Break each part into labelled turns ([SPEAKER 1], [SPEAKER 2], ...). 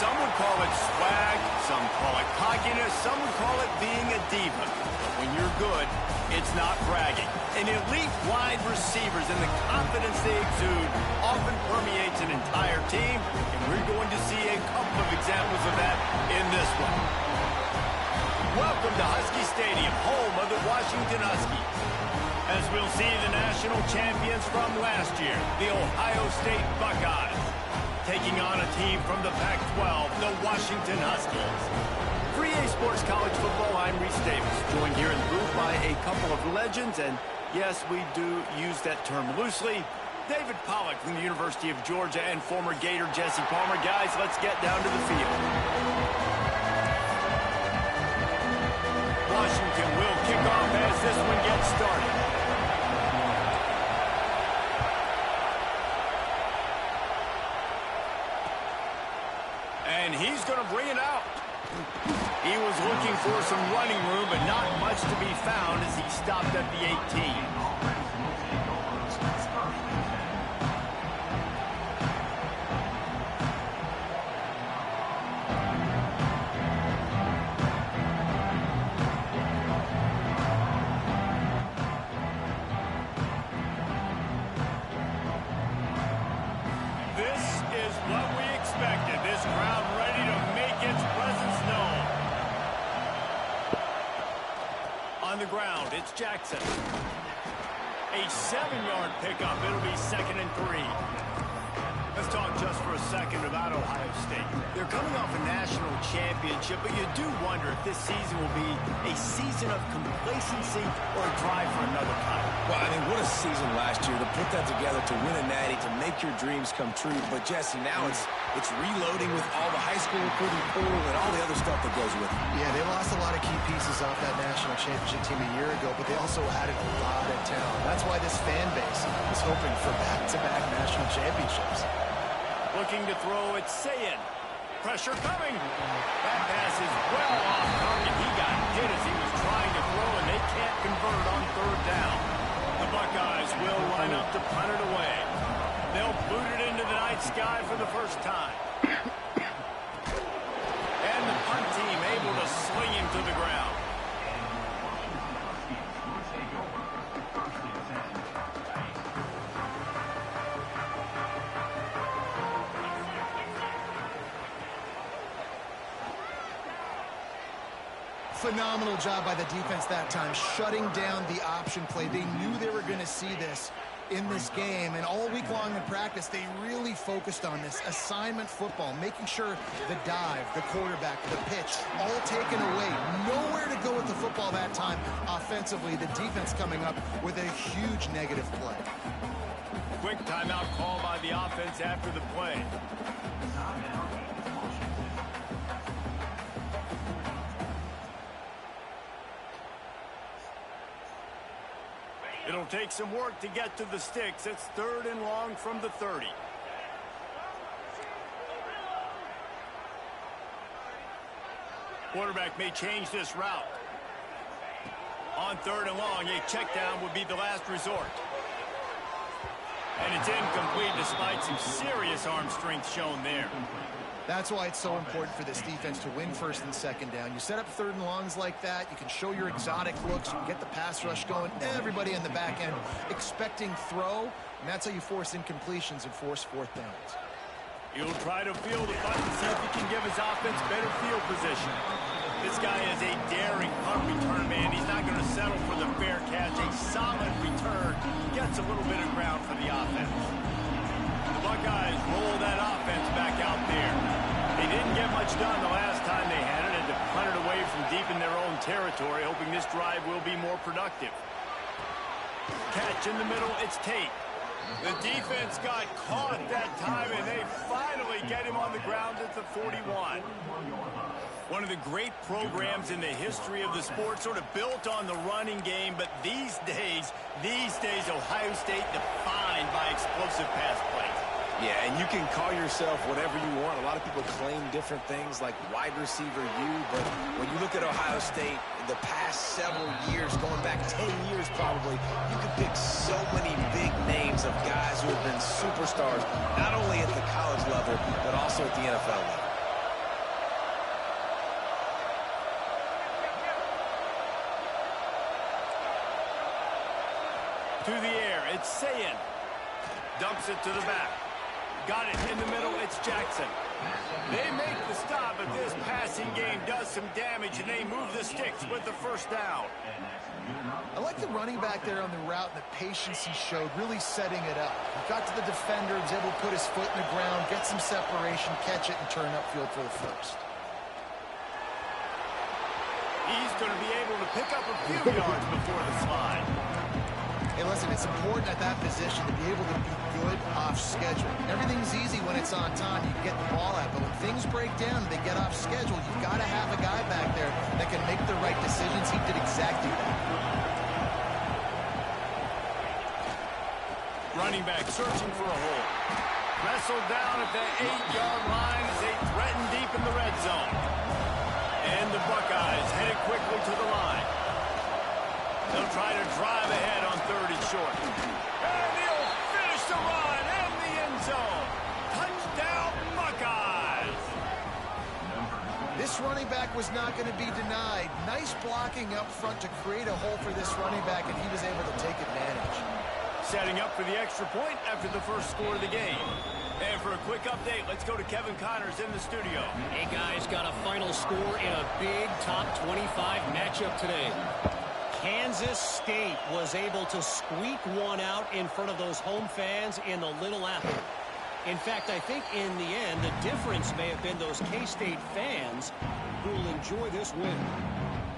[SPEAKER 1] Some would call it swag, some call it cockiness, some would call it being a diva. But when you're good, it's not bragging. An elite wide receivers and the confidence they exude often permeates an entire team, and we're going to see a couple of examples of that in this one. Welcome to Husky Stadium, home of the Washington Huskies. As we'll see the national champions from last year, the Ohio State Buckeyes, taking on a team from the Pac-12, the Washington Huskies. For EA Sports College Football, I'm Reese Davis, joined here in the booth by a couple of legends, and yes, we do use that term loosely. David Pollack from the University of Georgia and former Gator Jesse Palmer. Guys, let's get down to the field. Washington will kick off as this one gets started. And he's going to bring it out. He was looking for some running room, but not much to be found as he stopped at the 18. It's Jackson. A 7-yard pickup. It'll be 2nd and 3. Let's talk just for a second about Ohio State. They're coming off a national championship, but you do wonder if this season will be a season of complacency or a drive for another title.
[SPEAKER 2] Well, I mean, what a season last year to put that together, to win a natty, to make your dreams come true. But, Jesse, now it's reloading with all the high school recruiting pool and all the other stuff that goes with it.
[SPEAKER 3] Yeah, they lost a lot of key pieces off that national championship team a year ago, but they also added a lot of talent. That's why this fan base is hoping for back-to-back national championships.
[SPEAKER 1] Looking to throw, it's Sayin. Pressure coming. That pass is well off target. He got hit as he was trying to throw, and they can't convert on 3rd down. The Buckeyes will line up to punt it away. They'll boot it into the night sky for the first time. And the punt team able to sling him to the ground.
[SPEAKER 3] Phenomenal job by the defense that time, shutting down the option play. They knew they were going to see this in this game, and all week long in practice, they really focused on this assignment football, making sure the dive, the quarterback, the pitch, all taken away. Nowhere to go with the football that time offensively. The defense coming up with a huge negative play.
[SPEAKER 1] Quick timeout call by the offense after the play. It'll take some work to get to the sticks. It's 3rd and long from the 30. Quarterback may change this route. On 3rd and long, a check down would be the last resort. And it's incomplete despite some serious arm strength shown there.
[SPEAKER 3] That's why it's so important for this defense to win 1st and 2nd down. You set up 3rd and longs like that, you can show your exotic looks, you can get the pass rush going, everybody in the back end expecting throw, and that's how you force incompletions and force 4th downs.
[SPEAKER 1] He'll try to field the punt and see if he can give his offense better field position. This guy is a daring punt return man. He's not going to settle for the fair catch. A solid return gets a little bit of ground for the offense. The Buckeyes roll that offense back out there. They didn't get much done the last time they had it, and to punt it away from deep in their own territory, hoping this drive will be more productive. Catch in the middle, it's Tate. The defense got caught that time, and they finally get him on the ground at the 41. One of the great programs in the history of the sport, sort of built on the running game, but these days, Ohio State defined by explosive pass plays.
[SPEAKER 2] Yeah, and you can call yourself whatever you want. A lot of people claim different things like wide receiver U, but when you look at Ohio State, the past several years, going back 10 years probably, you can pick so many big names of guys who have been superstars, not only at the college level, but also at the NFL level.
[SPEAKER 1] To the air, it's Sayin. Dumps it to the back. Got it in the middle, it's Jackson. They make the stop, but this passing game does some damage, and they move the sticks with the first down.
[SPEAKER 3] I like the running back there on the route and the patience he showed, really setting it up. He got to the defender, was able to put his foot in the ground, get some separation, catch it, and turn upfield for the first.
[SPEAKER 1] He's going to be able to pick up a few yards before the slide.
[SPEAKER 3] Hey, listen, it's important at that position to be able to be good off schedule. Everything's easy when it's on time. You get the ball out, but when things break down and they get off schedule, you've got to have a guy back there that can make the right decisions. He did exactly that.
[SPEAKER 1] Running back searching for a hole. Wrestled down at the 8-yard line as they threaten deep in the red zone. And the Buckeyes headed quickly to the line. They'll try to drive ahead on 3rd and short. And he'll finish the run in the end zone. Touchdown, Buckeyes!
[SPEAKER 3] This running back was not going to be denied. Nice blocking up front to create a hole for this running back, and he was able to take advantage.
[SPEAKER 1] Setting up for the extra point after the first score of the game. And for a quick update, let's go to Kevin Connors in the studio.
[SPEAKER 4] Hey, guys, got a final score in a big top 25 matchup today. Kansas State was able to squeak one out in front of those home fans in the Little Apple. In fact, I think in the end, the difference may have been those K-State fans who will enjoy this win.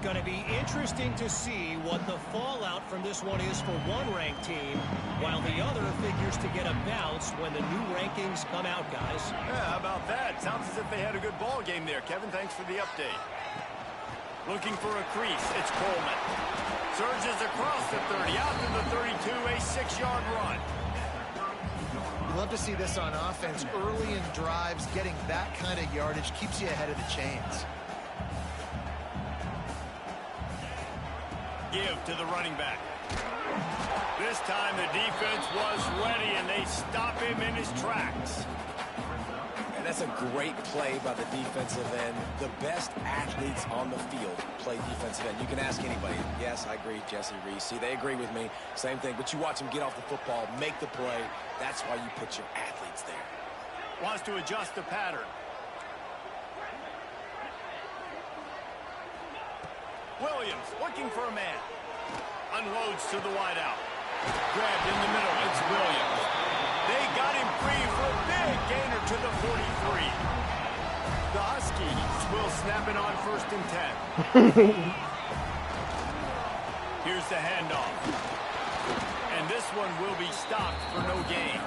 [SPEAKER 4] Going to be interesting to see what the fallout from this one is for one ranked team, while the other figures to get a bounce when the new rankings come out, guys.
[SPEAKER 1] Yeah, how about that? Sounds as if they had a good ball game there. Kevin, thanks for the update. Looking for a crease, it's Coleman. Surges across the 30, out to the 32, a 6-yard run.
[SPEAKER 3] You love to see this on offense. Early in drives, getting that kind of yardage keeps you ahead of the chains.
[SPEAKER 1] Give to the running back. This time the defense was ready, and they stop him in his tracks.
[SPEAKER 2] And that's a great play by the defensive end. The best athletes on the field play defensive end. You can ask anybody. Yes, I agree, Jesse Reese. See, they agree with me. Same thing. But you watch them get off the football, make the play. That's why you put your athletes there.
[SPEAKER 1] Wants to adjust the pattern. Williams looking for a man. Unloads to the wideout. Grabbed in the middle. It's Williams. They got him free for a big gainer to the 43. The Huskies will snap it on 1st and 10. Here's the handoff. And this one will be stopped for no gain.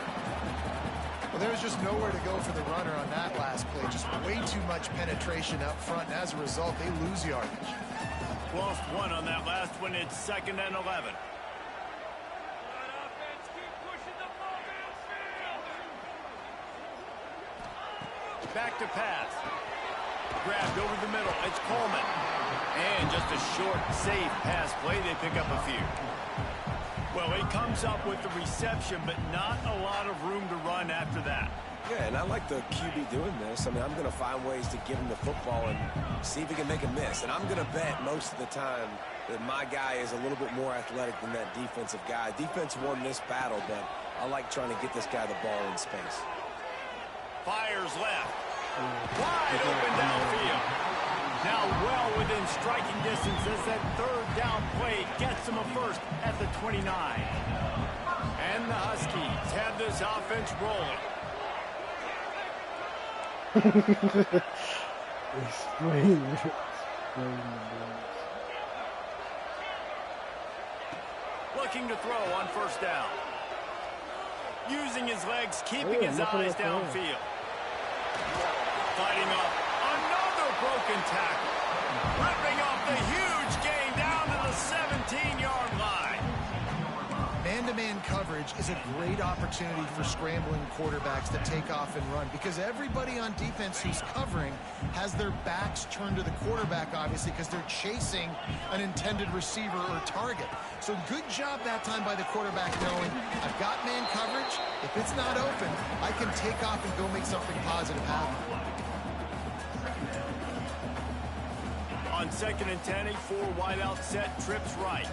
[SPEAKER 3] Well, there was just nowhere to go for the runner on that last play. Just way too much penetration up front, and as a result, they lose yardage.
[SPEAKER 1] Lost one on that last one. It's 2nd and 11. Back to pass. Grabbed over the middle. It's Coleman. And just a short, safe pass play. They pick up a few. Well, he comes up with the reception, but not a lot of room to run after that.
[SPEAKER 2] Yeah, and I like the QB doing this. I mean, I'm going to find ways to give him the football and see if he can make a miss. And I'm going to bet most of the time that my guy is a little bit more athletic than that defensive guy. Defense won this battle, but I like trying to get this guy the ball in space.
[SPEAKER 1] Fires left. Wide open downfield. Now well within striking distance as that 3rd down play gets him a first at the 29. And the Huskies have this offense rolling. Looking to throw on 1st down. Using his legs, keeping his eyes downfield. Fighting off another broken tackle. Ripping off the huge gain down to the 17-yard line.
[SPEAKER 3] Man-to-man coverage is a great opportunity for scrambling quarterbacks to take off and run, because everybody on defense who's covering has their backs turned to the quarterback, obviously, because they're chasing an intended receiver or target. So good job that time by the quarterback knowing, I've got man coverage. If it's not open, I can take off and go make something positive happen.
[SPEAKER 1] On 2nd and 10, a 4 wideout set, trips right.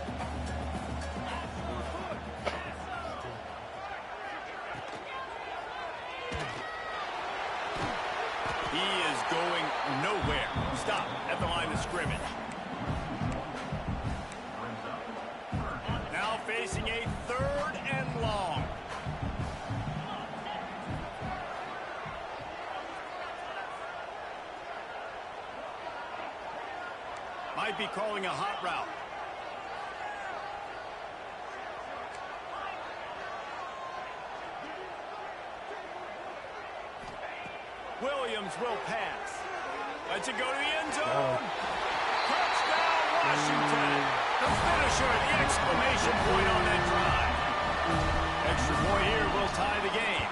[SPEAKER 1] is going nowhere. Stop at the line of scrimmage. Now facing a 3rd and long. Might be calling a hot route. Williams will pass. Lets it go to the end zone. Touchdown, Washington. The finisher, the exclamation point on that drive. Extra point here will tie the game.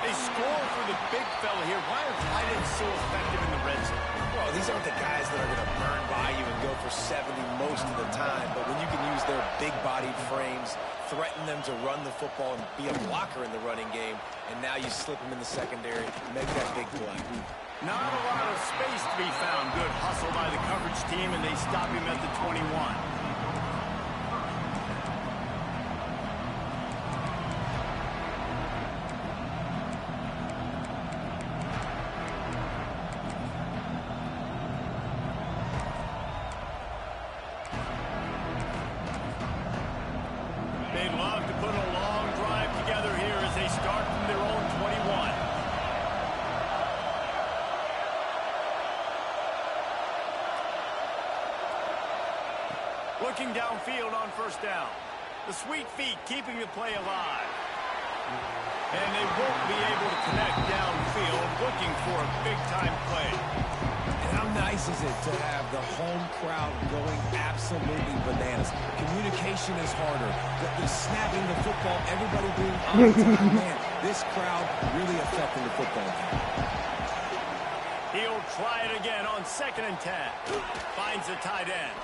[SPEAKER 1] They score for the big fella here. Why are tight ends so effective in the red zone?
[SPEAKER 2] Well, these aren't the guys that are going to burn by you and go for 70 most of the time, but when you can use their big-bodied frames, threaten them to run the football and be a blocker in the running game, and now you slip them in the secondary, make that big play.
[SPEAKER 1] Not a lot of space to be found. Good hustle by the coverage team, and they stop him at the 21. They'd love to put a long drive together here as they start from their own 21. Looking downfield on 1st down. The sweet feet keeping the play alive. And they won't be able to connect downfield, looking for a big-time play.
[SPEAKER 2] And how nice is it to have the home crowd going absolutely bananas? Communication is harder. The snapping the football, everybody being on time. Man, this crowd really affecting the football game.
[SPEAKER 1] He'll try it again on 2nd and 10. Finds the tight end.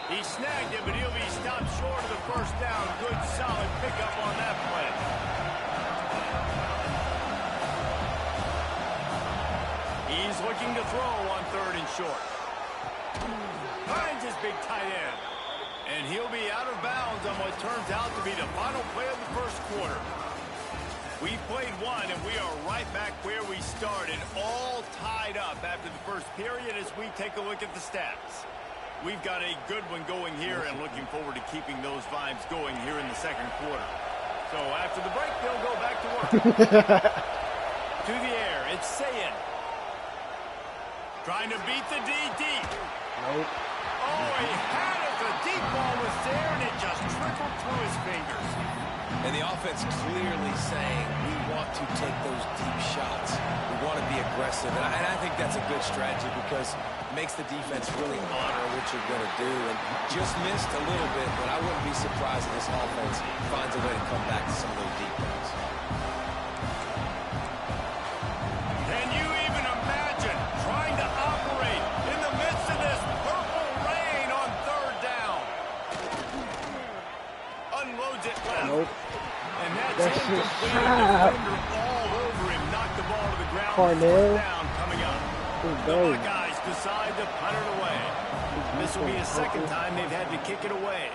[SPEAKER 1] He snagged it, but he'll be stopped short of the 1st down. Good, solid pickup on that play. He's looking to throw on 3rd and short. Finds his big tight end. And he'll be out of bounds on what turns out to be the final play of the 1st quarter. We've played one, and we are right back where we started, all tied up after the 1st period as we take a look at the stats. We've got a good one going here and looking forward to keeping those vibes going here in the 2nd quarter. So after the break, they'll go back to work. To the air, it's Sayin. Trying to beat the D deep.
[SPEAKER 5] Nope.
[SPEAKER 1] Oh, he had it. The deep ball was there, and it just trickled through his fingers.
[SPEAKER 2] And the offense clearly saying, we want to take those deep shots. We want to be aggressive. And I think that's a good strategy because it makes the defense really honor what you're going to do. And just missed a little bit, but I wouldn't be surprised if this offense finds a way to come back to some of those deep balls.
[SPEAKER 1] Can you even imagine trying to operate in the midst of this purple rain on 3rd down? Unloads it left.
[SPEAKER 5] Nope.
[SPEAKER 1] And that's
[SPEAKER 5] That shit's
[SPEAKER 1] incomplete.
[SPEAKER 5] trap.
[SPEAKER 1] Defender all over him. Knocked the ball to the ground.
[SPEAKER 5] Cornell.
[SPEAKER 1] 1st down coming up. The Buckeyes decide to punt it away. This will be a 2nd time they've had to kick it away.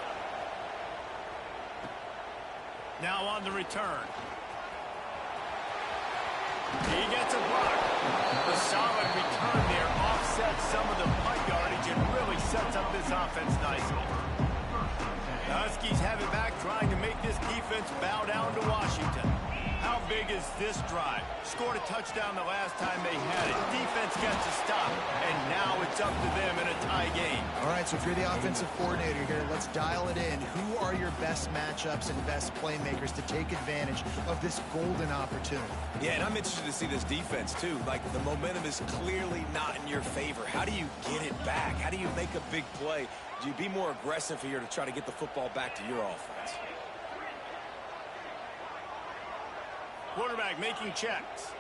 [SPEAKER 1] Now on the return. He gets a block. The solid return there offsets some of the punt yardage and really sets up this offense nicely. The Huskies have it back, trying to make this defense bow down to Washington. How big is this drive? Scored a touchdown the last time they had it. Defense gets a stop, and now it's up to them in a tie game.
[SPEAKER 3] All right, so if you're the offensive coordinator here, let's dial it in. Who are your best matchups and best playmakers to take advantage of this golden opportunity?
[SPEAKER 2] Yeah, and I'm interested to see this defense, too. Like, the momentum is clearly not in your favor. How do you get it back? How do you make a big play? Do you be more aggressive here to try to get the football back to your offense?
[SPEAKER 1] Quarterback making checks.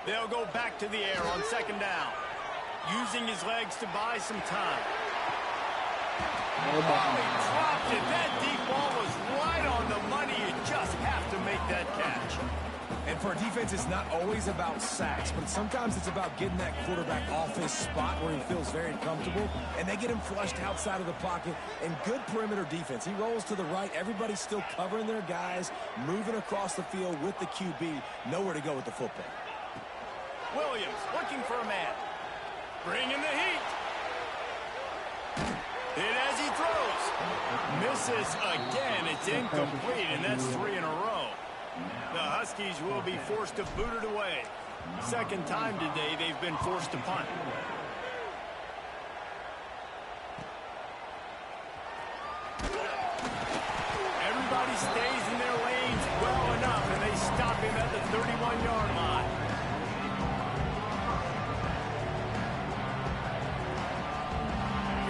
[SPEAKER 1] They'll go back to the air on 2nd down. Using his legs to buy some time. Oh, he dropped it. That deep ball was right on the money. You just have to make that catch.
[SPEAKER 2] And for a defense, it's not always about sacks, but sometimes it's about getting that quarterback off his spot where he feels very comfortable, and they get him flushed outside of the pocket. And good perimeter defense. He rolls to the right. Everybody's still covering their guys, moving across the field with the QB. Nowhere to go with the football.
[SPEAKER 1] Williams looking for a man. Bringing the heat. Hit as he throws. Misses again. It's incomplete, and that's 3 in a row. The Huskies will be forced to boot it away. Second time today they've been forced to punt. Everybody stays in their lanes well enough, and they stop him at the 31-yard line.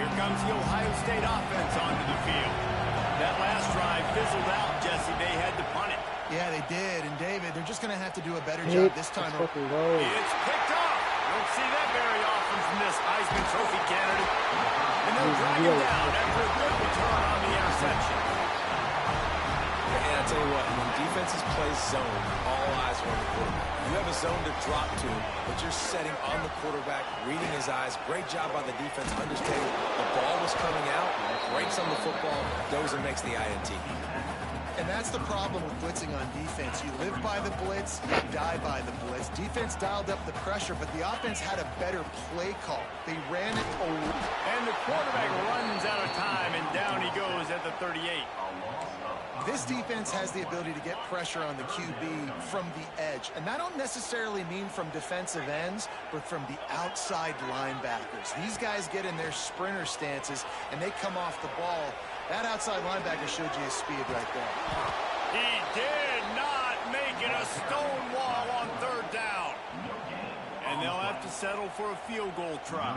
[SPEAKER 1] Here comes the Ohio State offense onto the field. That last drive fizzled out, Jesse. They had to punt it.
[SPEAKER 3] Yeah, they did. And, David, they're just going to have to do a better job this time.
[SPEAKER 1] It's picked off. You don't see that very often from this Heisman Trophy candidate. And they'll drag him down after a good return on the interception.
[SPEAKER 2] And I tell you what, when defenses play zone, all eyes are on the quarterback. You have a zone to drop to, but you're setting on the quarterback, reading his eyes. Great job by the defense, understanding the ball was coming out, breaks on the football, goes and makes the INT.
[SPEAKER 3] And that's the problem with blitzing on defense. You live by the blitz, you die by the blitz. Defense dialed up the pressure, but the offense had a better play call. They ran it over.
[SPEAKER 1] And the quarterback runs out of time, and down he goes at the 38.
[SPEAKER 3] This defense has the ability to get pressure on the QB from the edge. And I don't necessarily mean from defensive ends, but from the outside linebackers. These guys get in their sprinter stances, and they come off the ball. That outside linebacker showed you his speed right there.
[SPEAKER 1] He did not make it a stone wall on third down. And they'll have to settle for a field goal try.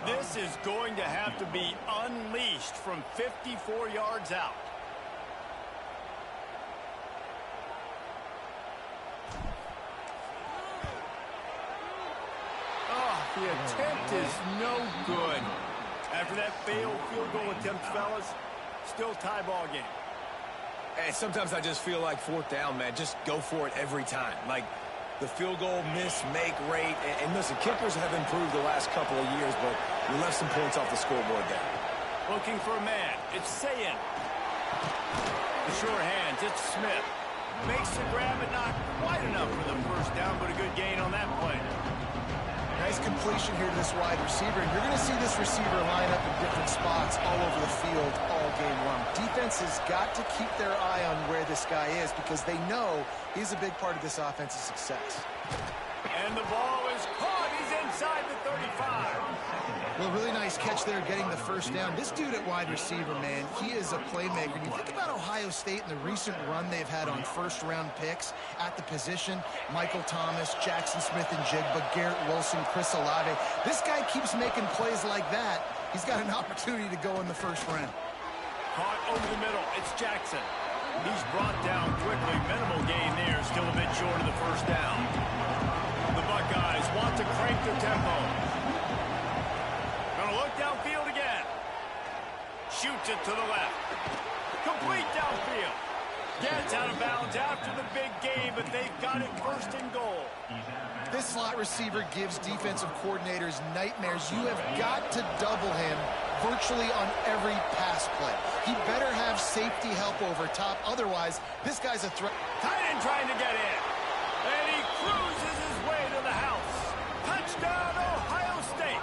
[SPEAKER 1] This is going to have to be unleashed from 54 yards out. The attempt is no good. After that failed field goal attempt, fellas, still tie ball game.
[SPEAKER 2] And sometimes I just feel like fourth down, man, just go for it every time. Like the field goal miss-make rate. And listen, kickers have improved the last couple of years, but we left some points off the scoreboard there.
[SPEAKER 1] Looking for a man. It's Sayin. The sure hands. It's Smith. Makes the grab, but not quite enough for the first down, but a good gain on that play.
[SPEAKER 3] Nice completion here to this wide receiver. And you're going to see this receiver line up in different spots all over the field all game long. Defense has got to keep their eye on where this guy is because they know he's a big part of this offense's success.
[SPEAKER 1] And the ball is caught. He's inside the 35.
[SPEAKER 3] Well, really nice catch there getting the first down. This dude at wide receiver, man, he is a playmaker. And you think about Ohio State and the recent run they've had on first-round picks at the position. Michael Thomas, Jackson Smith-Njigba, Garrett Wilson, Chris Olave. This guy keeps making plays like that. He's got an opportunity to go in the first round.
[SPEAKER 1] Caught over the middle. It's Jackson. He's brought down quickly. Minimal gain there. Still a bit short of the first down. The Buckeyes want to crank the tempo. Gonna look downfield again. Shoots it to the left. Complete downfield. Gets out of bounds after the big game, but they've got it first and goal.
[SPEAKER 3] This slot receiver gives defensive coordinators nightmares. You have got to double him virtually on every pass play. He better have safety help over top. Otherwise, this guy's a threat.
[SPEAKER 1] Tight end trying to get in. And he cruises his way to the house. Touchdown, Ohio State.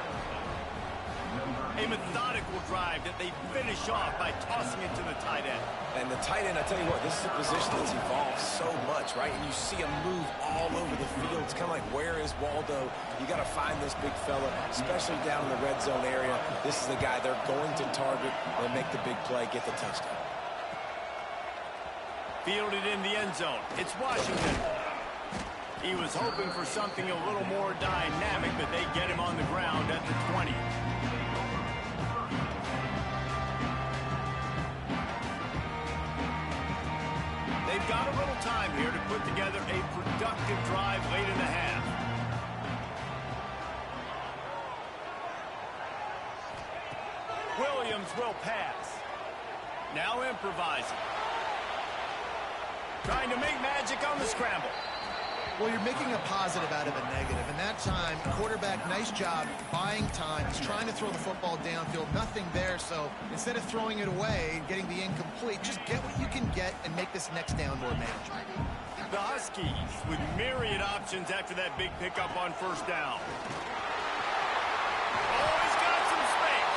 [SPEAKER 1] A methodical drive that they finish off by tossing it to the tight end.
[SPEAKER 2] And the tight end, I tell you what, this is a position that's evolved so much, right? And you see him move all over the field. It's kind of like, where is Waldo? You got to find this big fella, especially down in the red zone area. This is the guy they're going to target and make the big play, get the touchdown.
[SPEAKER 1] Fielded in the end zone. It's Washington. He was hoping for something a little more dynamic, but they get him on the ground at the 20. They've got a little time here to put together a productive drive late in the half. Williams will pass. Now improvising. Trying to make magic on the scramble.
[SPEAKER 3] Well, you're making a positive out of a negative. And that time, quarterback, nice job buying time. He's trying to throw the football downfield. Nothing there. So instead of throwing it away and getting the incomplete, just get what you can get and make this next down more manageable.
[SPEAKER 1] The Huskies with myriad options after that big pickup on first down. Oh, he's got some space.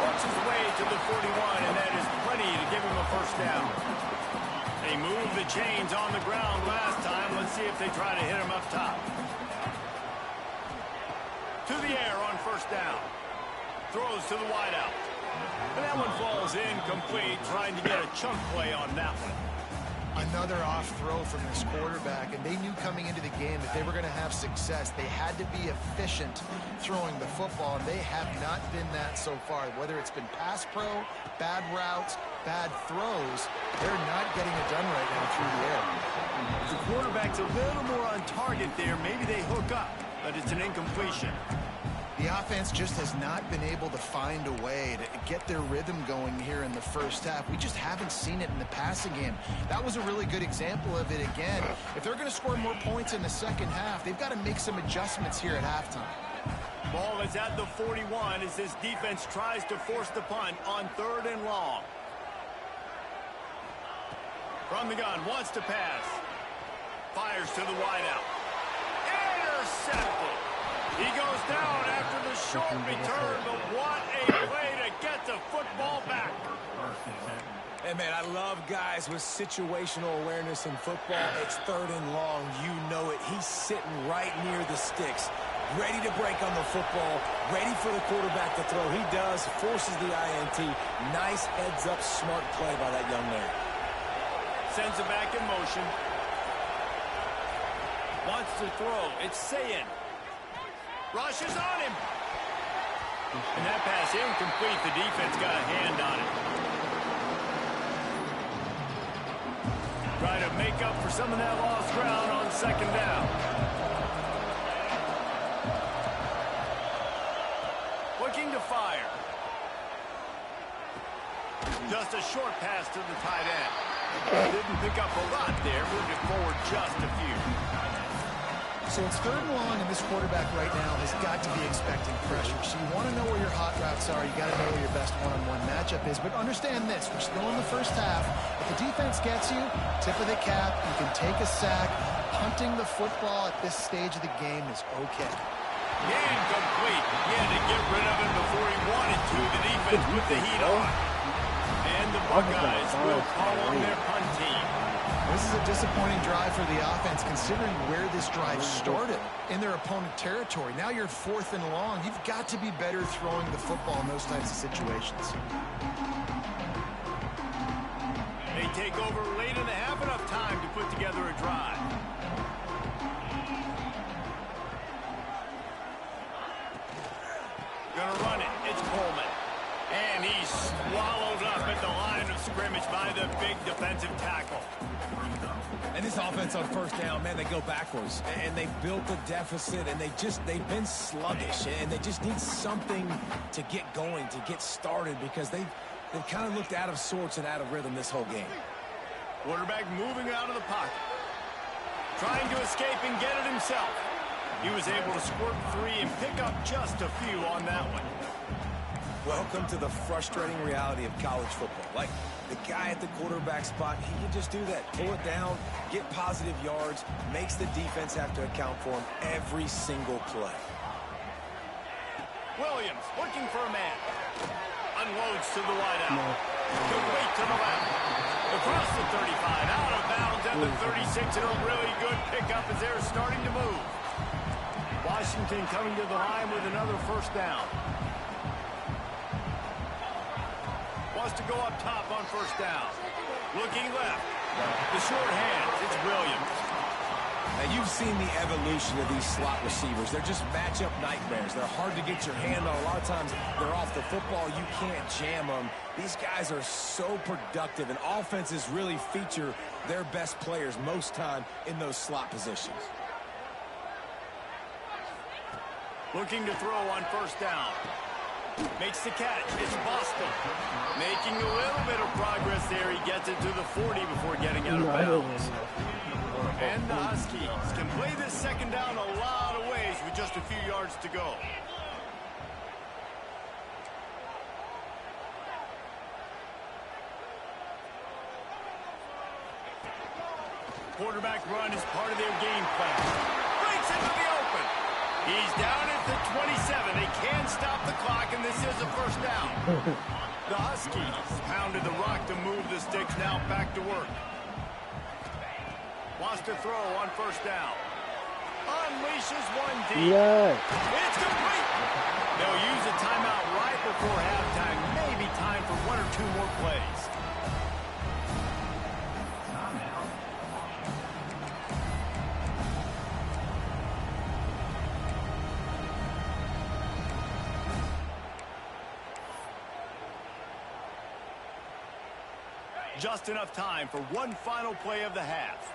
[SPEAKER 1] Works his way to the 41, and that is plenty to give him a first down. They moved the chains on the ground last time. Let's see if they try to hit him up top. To the air on first down. Throws to the wideout. And that one falls incomplete, trying to get a chunk play on that one.
[SPEAKER 3] Another off throw from this quarterback, and they knew coming into the game that they were going to have success. They had to be efficient throwing the football, and they have not been that so far. Whether it's been pass pro, bad routes, bad throws, they're not getting it done right now through the air.
[SPEAKER 1] The quarterback's a little more on target there. Maybe they hook up, but it's an incompletion.
[SPEAKER 3] The offense just has not been able to find a way to get their rhythm going here in the first half. We just haven't seen it in the passing game. That was a really good example of it again. If they're going to score more points in the second half, they've got to make some adjustments here at halftime.
[SPEAKER 1] Ball is at the 41 as this defense tries to force the punt on 3rd and long. From the gun, wants to pass. Fires to the wideout. Intercepted. He goes down after the short return, but what a play to get the football back.
[SPEAKER 2] Hey, man, I love guys with situational awareness in football. It's 3rd and long. You know it. He's sitting right near the sticks, ready to break on the football, ready for the quarterback to throw. He does, forces the INT. Nice heads-up, smart play by that young man.
[SPEAKER 1] Sends it back in motion. Wants to throw. It's Sayin. Rushes on him. And that pass incomplete. The defense got a hand on it. Try to make up for some of that lost ground on 2nd down. Looking to fire. Just a short pass to the tight end. Didn't pick up a lot there. Moved it forward just a few.
[SPEAKER 3] So it's 3rd and long, and this quarterback right now has got to be expecting pressure. So you want to know where your hot routes are. You got to know where your best one-on-one matchup is. But understand this, we're still in the first half. If the defense gets you, tip of the cap, you can take a sack. Punting the football at this stage of the game is okay.
[SPEAKER 1] Incomplete. He had to get rid of it before he wanted to. The defense put the heat on. And the Buckeyes will call on their punt team.
[SPEAKER 3] This is a disappointing drive for the offense, considering where this drive started in their opponent territory. Now you're 4th and long. You've got to be better throwing the football in those types of situations.
[SPEAKER 1] They take over late in the half, enough time to put together a drive. Gonna run it. It's Coleman. And he's swallowed up at the line of scrimmage by the big defensive tackle.
[SPEAKER 2] And this offense on first down, man, they go backwards. And they built a deficit, and they've been sluggish. And they just need something to get going, to get started, because they've kind of looked out of sorts and out of rhythm this whole game.
[SPEAKER 1] Quarterback moving out of the pocket. Trying to escape and get it himself. He was able to squirt 3 and pick up just a few on that one.
[SPEAKER 2] Welcome to the frustrating reality of college football. Like, the guy at the quarterback spot, he can just do that. Pull it down, get positive yards, makes the defense have to account for him every single play.
[SPEAKER 1] Williams looking for a man. Unloads to the wideout. Good weight to the left. Across the 35, out of bounds at the 36, and a really good pickup as they're starting to move. Washington coming to the line with another first down. Wants to go up top on first down. Looking left. The short hands. It's Williams.
[SPEAKER 2] Now, you've seen the evolution of these slot receivers. They're just matchup nightmares. They're hard to get your hand on. A lot of times, they're off the football. You can't jam them. These guys are so productive, and offenses really feature their best players most time in those slot positions.
[SPEAKER 1] Looking to throw on first down. Makes the catch. It's Boston. Making a little bit of progress there. He gets it to the 40 before getting out of bounds. And the Huskies can play this second down a lot of ways with just a few yards to go. Quarterback run is part of their game plan. Breaks into the open. He's down at the 27. They can stop the clock, and this is a first down. The Huskies pounded the rock to move the sticks. Now back to work. Wants to throw on first down. Unleashes one deep.
[SPEAKER 5] Yes.
[SPEAKER 1] It's complete. They'll use a timeout right before halftime. Maybe time for one or two more plays. Just enough time for one final play of the half.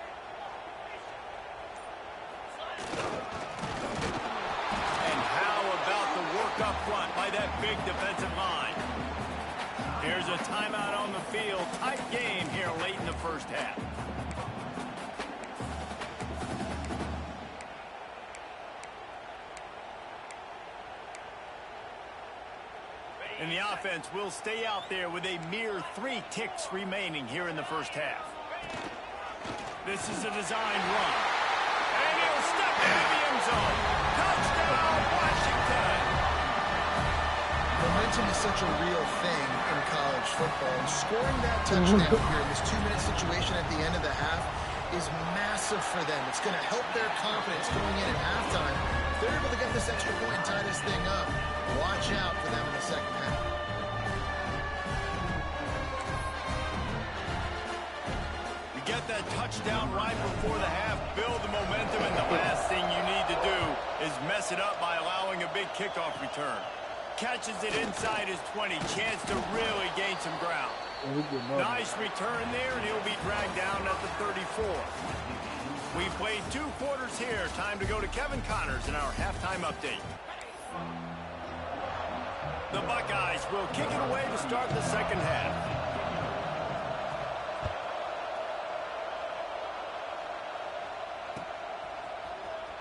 [SPEAKER 1] And how about the work up front by that big defensive line? Here's a timeout on the field. Tight game here late in the first half. And the offense will stay out there with a mere 3 ticks remaining here in the first half. This is a designed run. And he'll step into the end zone. Touchdown, Washington!
[SPEAKER 3] Momentum is such a real thing in college football. And scoring that touchdown here in this 2-minute situation at the end of the half is massive for them. It's going to help their confidence going in at halftime. If they're able to get this extra point and tie this thing up, watch out for them in the second half.
[SPEAKER 1] You get that touchdown right before the half, build the momentum, and the last thing you need to do is mess it up by allowing a big kickoff return. Catches it inside his 20, chance to really gain some ground. Nice return there, and he'll be dragged down at the 34. We've played 2 quarters here. Time to go to Kevin Connors in our halftime update. The Buckeyes will kick it away to start the second half.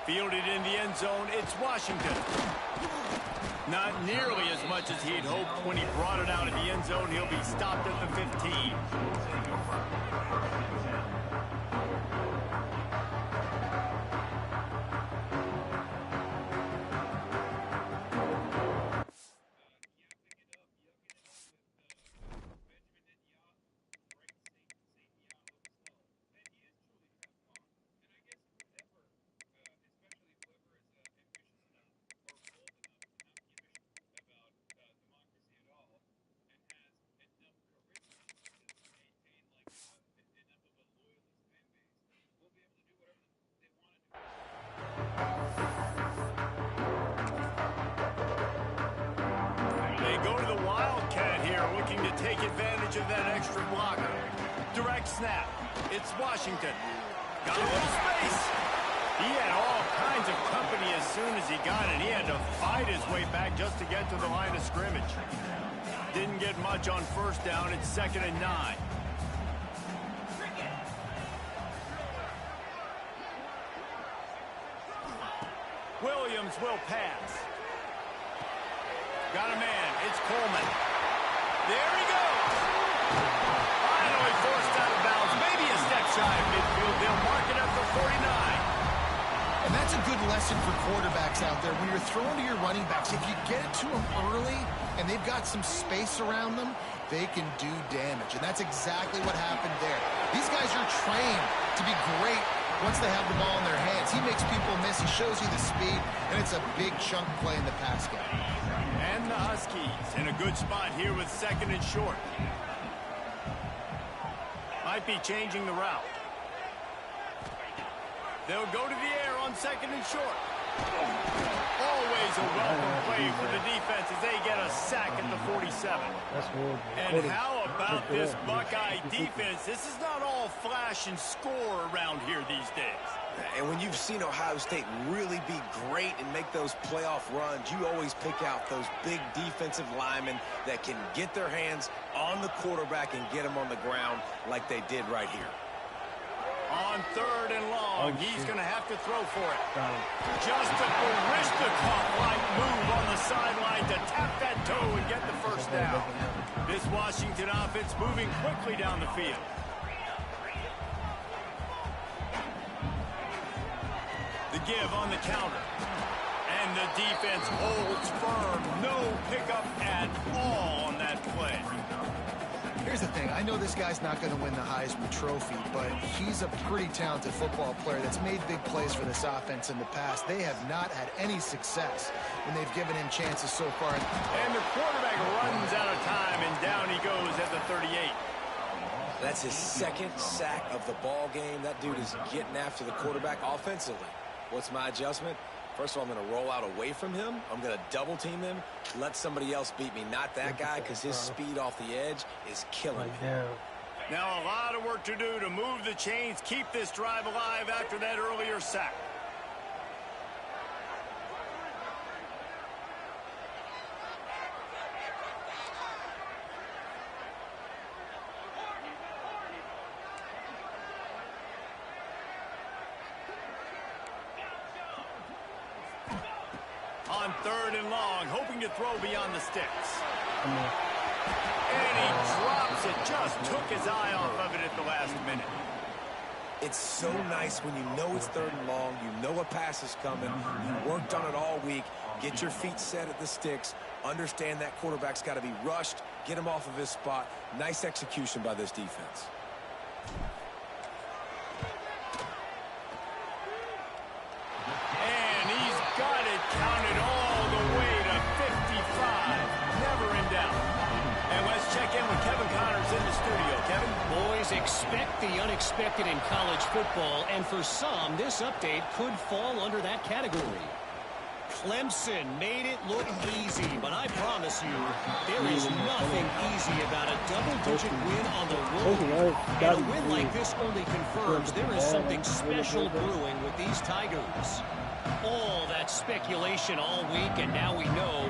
[SPEAKER 1] Fielded in the end zone, it's Washington. Not nearly as much as he'd hoped when he brought it out of the end zone. He'll be stopped at the 15. Looking to take advantage of that extra blocker. Direct snap. It's Washington. Got a little space. He had all kinds of company as soon as he got it. He had to fight his way back just to get to the line of scrimmage. Didn't get much on first down. It's 2nd and 9. Williams will pass. Got a man. It's Coleman. There he goes. Finally forced out of bounds. Maybe a step shy of midfield. They'll mark it at the 49.
[SPEAKER 3] And that's a good lesson for quarterbacks out there. When you're throwing to your running backs, if you get it to them early and they've got some space around them, they can do damage. And that's exactly what happened there. These guys are trained to be great once they have the ball in their hands. He makes people miss. He shows you the speed, and it's a big chunk play in the pass game.
[SPEAKER 1] And the Huskies in a good spot here with 2nd and short. Might be changing the route. They'll go to the air on 2nd and short. Always a welcome play for the defense as they get a sack at the 47.
[SPEAKER 5] That's horrible.
[SPEAKER 1] And how about this Buckeye defense? This is not all flash and score around here these days.
[SPEAKER 2] And when you've seen Ohio State really be great and make those playoff runs, you always pick out those big defensive linemen that can get their hands on the quarterback and get him on the ground like they did right here.
[SPEAKER 1] On 3rd and long, he's going to have to throw for it. Just a Barishnikov-like move on the sideline to tap that toe and get the first down. This Washington offense moving quickly down the field. The give on the counter. And the defense holds firm. No pickup at all on that play.
[SPEAKER 3] Here's the thing. I know this guy's not going to win the Heisman Trophy, but he's a pretty talented football player that's made big plays for this offense in the past. They have not had any success when they've given him chances so far.
[SPEAKER 1] And the quarterback runs out of time, and down he goes at the 38.
[SPEAKER 2] That's his 2nd sack of the ball game. That dude is getting after the quarterback offensively. What's my adjustment? First of all, I'm going to roll out away from him. I'm going to double team him. Let somebody else beat me, not that guy, because his speed off the edge is killing me.
[SPEAKER 1] Now a lot of work to do to move the chains, keep this drive alive after that earlier sack. On 3rd and long, hoping to throw beyond the sticks. And he drops it, just took his eye off of it at the last minute.
[SPEAKER 2] It's so nice when you know it's 3rd and long, you know a pass is coming, you worked on it all week, get your feet set at the sticks, understand that quarterback's got to be rushed, get him off of his spot. Nice execution by this defense.
[SPEAKER 1] And he's got it counted all the way to 55. Never in doubt. And let's check in with Kevin Connors in the studio. Kevin?
[SPEAKER 4] Boys, expect the unexpected in college football, and for some, this update could fall under that category. Clemson made it look easy, but I promise you, there is nothing easy about a double-digit win on the road. And a win like this only confirms there is something special brewing with these Tigers. All that speculation all week, and now we know.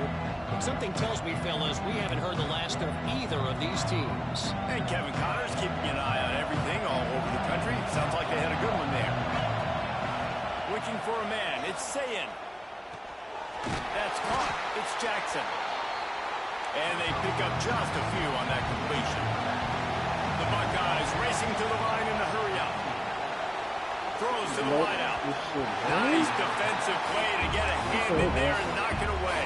[SPEAKER 4] But something tells me, fellas, we haven't heard the last of either of these teams.
[SPEAKER 1] And Kevin Connors keeping an eye on everything all over the country. Sounds like they had a good one there. Looking for a man. It's Sayin. That's caught. It's Jackson. And they pick up just a few on that completion. The Buckeyes racing to the line in a hurry up. Throws to the wideout. Nice defensive play to get a hand in there and knock it away.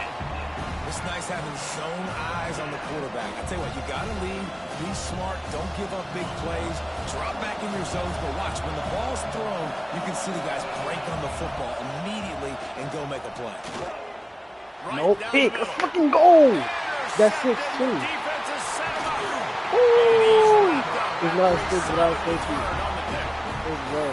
[SPEAKER 2] It's nice having zone eyes on the quarterback. I tell you what, you got to lead, be smart, don't give up big plays, drop back in your zones, but watch, when the ball's thrown, you can see the guys break on the football immediately and go make a play.
[SPEAKER 1] Right
[SPEAKER 5] no pick, a fucking goal. That's 6-2. Ooh, it's not a stick without safety. It's low.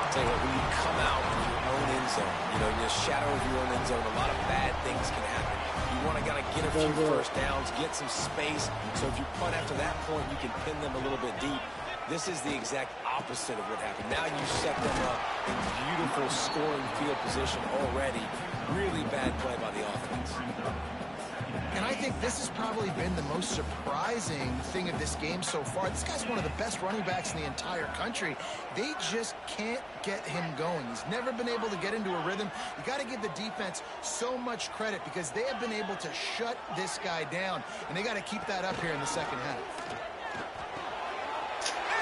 [SPEAKER 2] Tell you what, when you come out in your own end zone, you know, in the shadow of your own end zone, a lot of bad things can happen. You want to kind of get a few first downs, get some space, so if you punt after that point, you can pin them a little bit deep. This is the exact opposite of what happened. Now you set them up in beautiful scoring field position already. Really bad play by the offense.
[SPEAKER 3] And I think this has probably been the most surprising thing of this game so far. This guy's one of the best running backs in the entire country. They just can't get him going. He's never been able to get into a rhythm. You got to give the defense so much credit because they have been able to shut this guy down, and they got to keep that up here in the second half.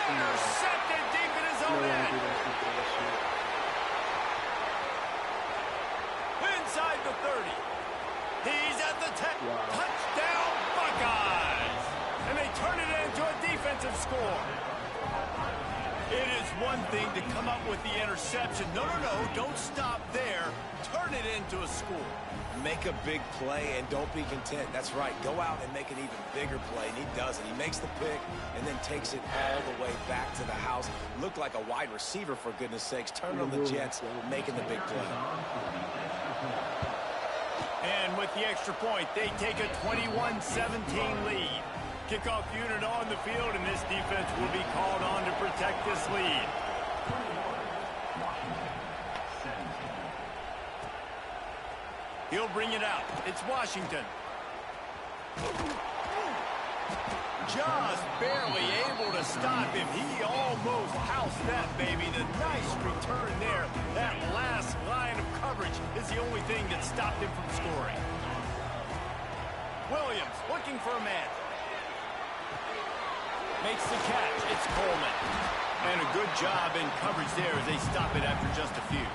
[SPEAKER 1] Intercepted deep in his own end. Inside the 30. He's at the 10. Wow. Touchdown, Buckeyes! And they turn it into a defensive score. It is one thing to come up with the interception. No, don't stop there. Turn it into a score.
[SPEAKER 2] Make a big play and don't be content. That's right. Go out and make an even bigger play, and he does it. He makes the pick and then takes it all the way back to the house. Looked like a wide receiver, for goodness sakes. Turn on the Jets, making the big play.
[SPEAKER 1] And with the extra point, they take a 21-17 lead. Kickoff unit on the field, and this defense will be called on to protect this lead. He'll bring it out. It's Washington. Just barely able to stop him. He almost housed that, baby. The nice return there. That last line of coverage is the only thing that stopped him from scoring. Williams looking for a man. Makes the catch. It's Coleman. And a good job in coverage there as they stop it after just a few.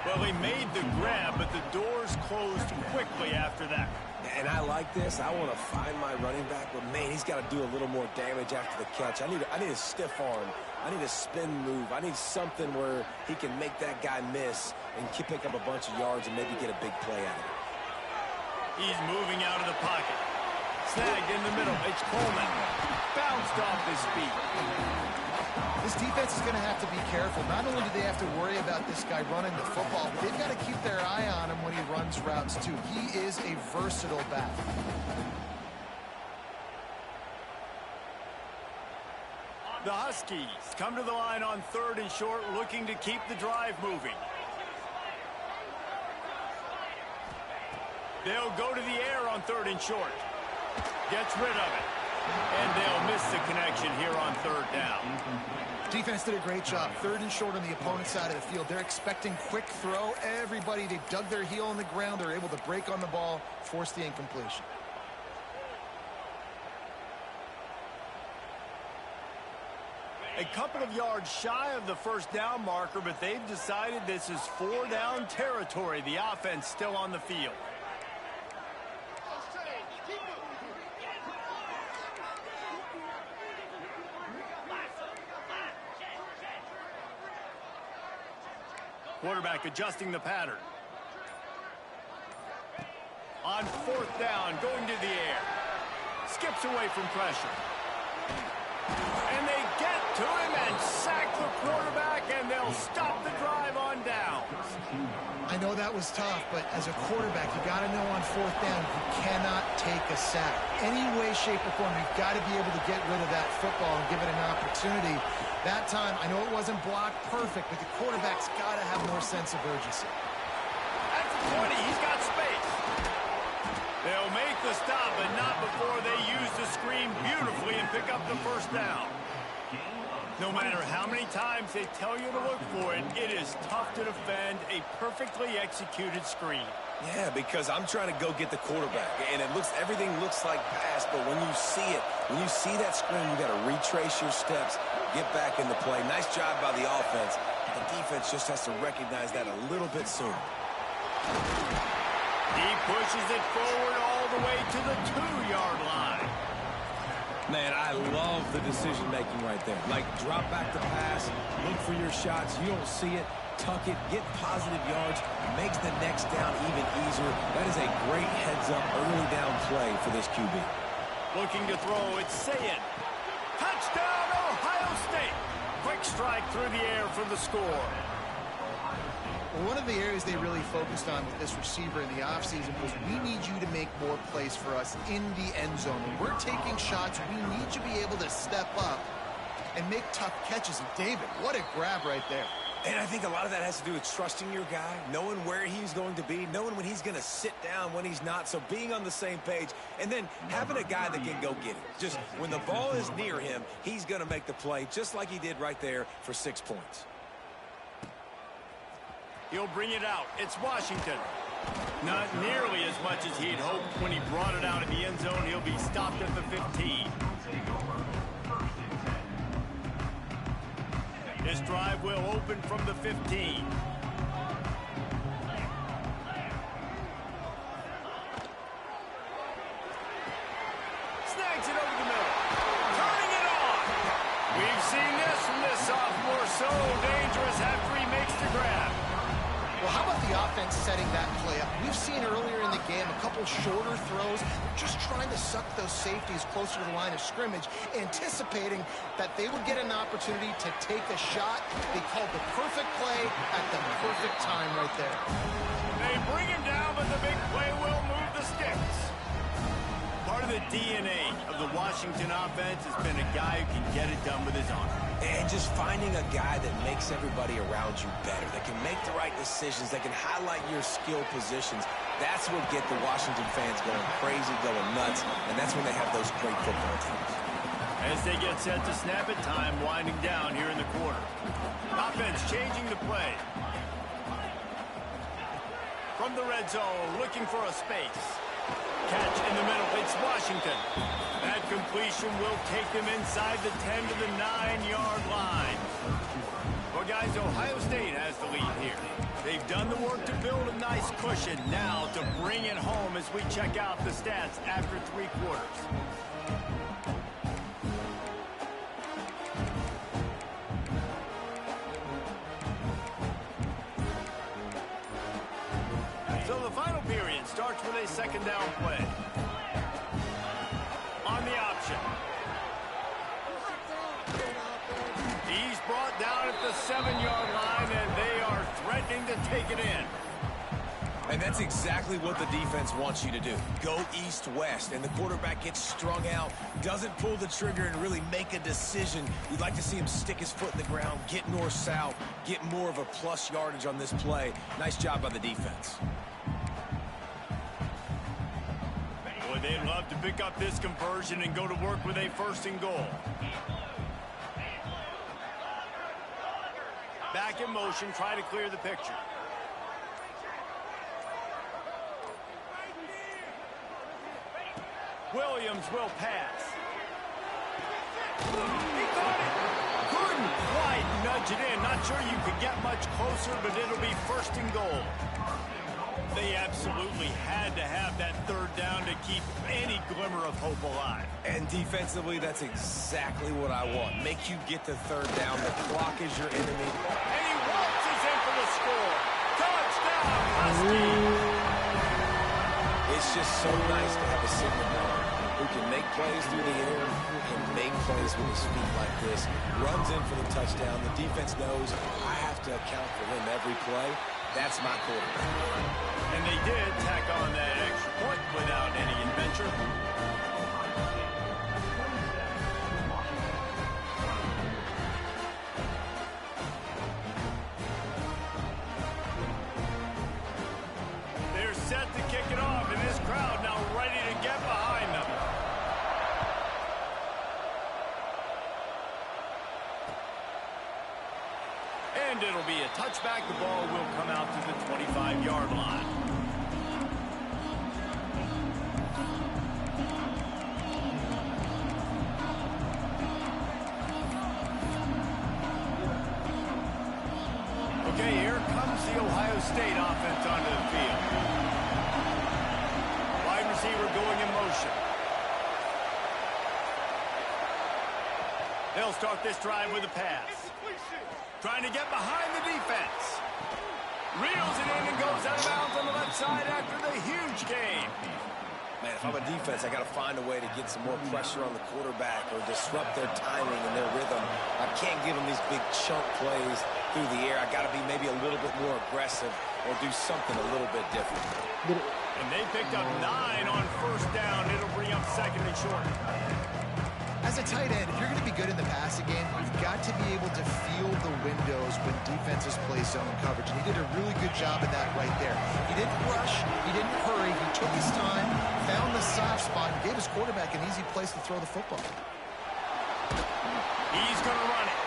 [SPEAKER 1] Well, he made the grab, but the doors closed quickly after that.
[SPEAKER 2] And I like this. I want to find my running back, but man, he's got to do a little more damage after the catch. I need a stiff arm. I need a spin move. I need something where he can make that guy miss and pick up a bunch of yards and maybe get a big play out of it.
[SPEAKER 1] He's moving out of the pocket. Snagged in the middle. It's Coleman. Bounced off his feet.
[SPEAKER 3] This defense is going to have to be careful. Not only do they have to worry about this guy running the football, but they've got to keep their eye on him when he runs routes, too. He is a versatile back.
[SPEAKER 1] The Huskies come to the line on 3rd and short, looking to keep the drive moving. They'll go to the air on 3rd and short. Gets rid of it. And they'll miss the connection here on 3rd down.
[SPEAKER 3] Defense did a great job. 3rd and short on the opponent's side of the field. They're expecting quick throw. Everybody, they dug their heel on the ground. They're able to break on the ball, force the incompletion.
[SPEAKER 1] A couple of yards shy of the 1st down marker, but they've decided this is 4-down territory. The offense still on the field. Quarterback adjusting the pattern. On 4th down, going to the air. Skips away from pressure. And they get to him and sack the quarterback, and they'll stop the drive on downs.
[SPEAKER 3] I know that was tough, but as a quarterback, you got to know on 4th down, you cannot take a sack. Any way, shape, or form, you've got to be able to get rid of that football and give it an opportunity. That time, I know it wasn't blocked perfect, but the quarterback's got to have more sense of urgency.
[SPEAKER 1] At the 20, he's got space. They'll make the stop, but not before they use the screen beautifully and pick up the 1st down. No matter how many times they tell you to look for it, it is tough to defend a perfectly executed screen.
[SPEAKER 2] Yeah, because I'm trying to go get the quarterback, and everything looks like pass, but when you see it, when you see that screen, you got to retrace your steps, get back in the play. Nice job by the offense. The defense just has to recognize that a little bit sooner.
[SPEAKER 1] He pushes it forward all the way to the 2-yard line.
[SPEAKER 2] Man, I love the decision-making right there. Like, drop back the pass, look for your shots. You don't see it, tuck it, get positive yards, makes the next down even easier. That is a great heads-up early down play for this QB.
[SPEAKER 1] Looking to throw, it's Sayin. Touchdown, Ohio State. Quick strike through the air for the score.
[SPEAKER 3] Well, one of the areas they really focused on with this receiver in the offseason was we need you to make more plays for us in the end zone. When we're taking shots, we need you to be able to step up and make tough catches. And David, what a grab right there.
[SPEAKER 2] And I think a lot of that has to do with trusting your guy, knowing where he's going to be, knowing when he's going to sit down, when he's not, so being on the same page, and then having a guy that can go get it. Just when the ball is near him, he's going to make the play, just like he did right there for 6 points.
[SPEAKER 1] He'll bring it out. It's Washington. Not nearly as much as he'd hoped when he brought it out in the end zone. He'll be stopped at the 15. This drive will open from the 15. Snags it over the middle. Turning it on. We've seen this from this sophomore. So dangerous after he makes the grab.
[SPEAKER 3] Well, how about the offense setting that play up? We've seen earlier in the game a couple shorter throws, just trying to suck those safeties closer to the line of scrimmage, anticipating that they would get an opportunity to take a shot. They called the perfect play at the perfect time right there.
[SPEAKER 1] They bring him down, but the big play will move the sticks. Part of the DNA of the Washington offense has been a guy who can get it done with his arm.
[SPEAKER 2] And just finding a guy that makes everybody around you better, that can make the right decisions, that can highlight your skill positions. That's what get the Washington fans going crazy, going nuts, and that's when they have those great football teams.
[SPEAKER 1] As they get set to snap it, time winding down here in the quarter. Offense changing the play. From the red zone, looking for a space. Catch in the middle. It's Washington. That completion will take them inside the 10 to the 9-yard line. Well, guys, Ohio State has the lead here. They've done the work to build a nice cushion. Now to bring it home as we check out the stats after 3 quarters. So the final period starts with a second down play. On the option. He's brought down at the 7-yard line, and they are threatening to take it in.
[SPEAKER 2] And that's exactly what the defense wants you to do. Go east-west, and the quarterback gets strung out, doesn't pull the trigger and really make a decision. You'd like to see him stick his foot in the ground, get north-south, get more of a plus yardage on this play. Nice job by the defense.
[SPEAKER 1] Boy, they'd love to pick up this conversion and go to work with a 1st and goal. Back in motion, try to clear the picture. Williams will pass. He caught it. Couldn't quite nudge it in. Not sure you could get much closer, but it'll be 1st and goal. They absolutely had to have that 3rd down to keep any glimmer of hope alive.
[SPEAKER 2] And defensively, that's exactly what I want. Make you get the 3rd down. The clock is your enemy.
[SPEAKER 1] And he waltzes in for the score. Touchdown, Huskies!
[SPEAKER 2] It's just so nice to have a signal man who can make plays through the air and make plays with his feet like this. Runs in for the touchdown. The defense knows I have to account for him every play. That's my quarterback.
[SPEAKER 1] And they did tack on that extra point without any adventure. They're set to kick it off, and this crowd now ready to get behind them. And it'll be a touchback. The ball will come out to the 25-yard line. Okay, here comes the Ohio State offense onto the field. Wide receiver going in motion. They'll start this drive with a pass. Trying to get behind the defense. Reels it in and goes out of bounds on the left side after the huge gain.
[SPEAKER 2] Man, if I'm a defense, I got to find a way to get some more pressure on the quarterback or disrupt their timing and their rhythm. I can't give them these big chunk plays through the air. I got to be maybe a little bit more aggressive or do something a little bit different.
[SPEAKER 1] And they picked up 9 on 1st down. It'll bring up 2nd and short.
[SPEAKER 3] As a tight end, if you're going to be good in the passing game, you've got to be able to feel the windows when defenses play zone coverage. And he did a really good job of that right there. He didn't rush. He didn't hurry. He took his time, found the soft spot, and gave his quarterback an easy place to throw the football.
[SPEAKER 1] He's going to run it.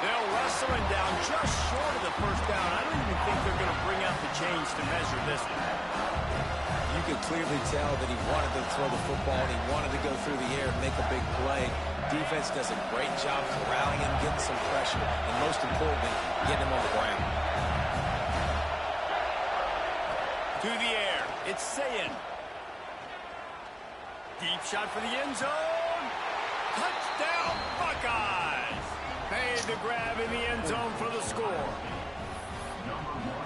[SPEAKER 1] They'll wrestle him down just short of the 1st down. I don't even think they're going to bring out the chains to measure this one.
[SPEAKER 2] You could clearly tell that he wanted to throw the football and he wanted to go through the air and make a big play. Defense does a great job corralling him, getting some pressure, and most importantly, getting him on the ground.
[SPEAKER 1] To the air, it's Sayin. Deep shot for the end zone. Touchdown, Buckeyes! Made the grab in the end zone for the score.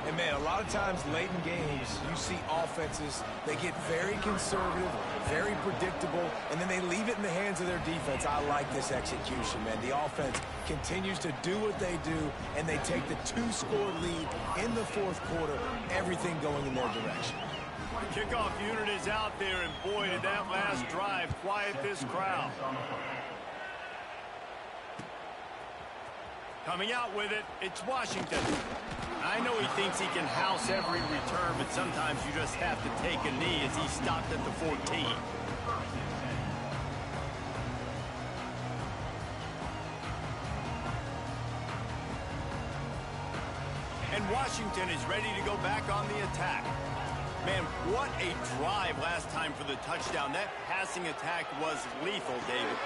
[SPEAKER 2] And, man, a lot of times late in games, you see offenses, they get very conservative, very predictable, and then they leave it in the hands of their defense. I like this execution, man. The offense continues to do what they do, and they take the 2-score lead in the 4th quarter, everything going in their direction.
[SPEAKER 1] Kickoff unit is out there, and boy, did that last drive quiet this crowd. Coming out with it, it's Washington. I know he thinks he can house every return, but sometimes you just have to take a knee as he stopped at the 14. And Washington is ready to go back on the attack. Man, what a drive last time for the touchdown. That passing attack was lethal, David.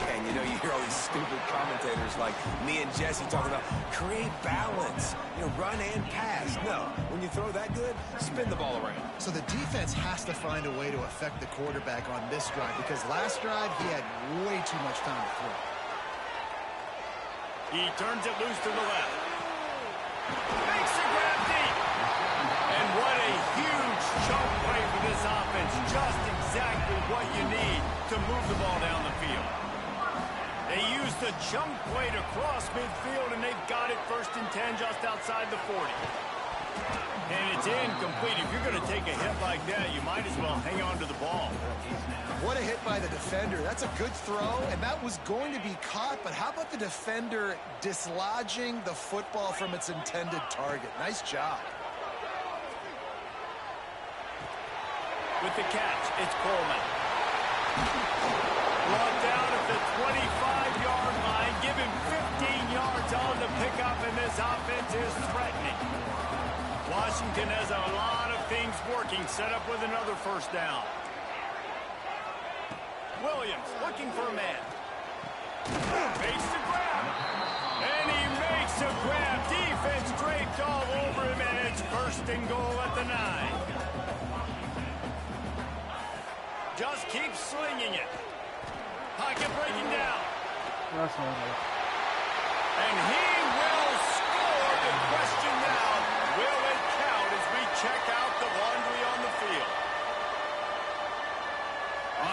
[SPEAKER 2] And you know, you hear all these stupid commentators like me and Jesse talking about create balance, you know, run and pass. No, when you throw that good, spin the ball around.
[SPEAKER 3] So the defense has to find a way to affect the quarterback on this drive because last drive he had way too much time to throw.
[SPEAKER 1] He turns it loose to the left. Makes the grab deep. And what a huge chunk play for this offense. Just exactly what you need to move the ball down the field. They use the chunk play to cross midfield, and they've got it 1st and 10 just outside the 40. And it's incomplete. If you're going to take a hit like that, you might as well hang on to the ball.
[SPEAKER 3] What a hit by the defender. That's a good throw, and that was going to be caught, but how about the defender dislodging the football from its intended target? Nice job.
[SPEAKER 1] With the catch, it's Coleman. Brought down at the 25-yard line. Give him 15 yards on the pickup, and this offense is threatening. Washington has a lot of things working, set up with another 1st down. Williams looking for a man. Makes the grab. And he makes a grab. Defense draped all over him, and it's 1st and goal at the 9. Just keep slinging it. Pocket breaking down.
[SPEAKER 5] That's all right.
[SPEAKER 1] And he will score. The question now, will it count as we check out the laundry on the field?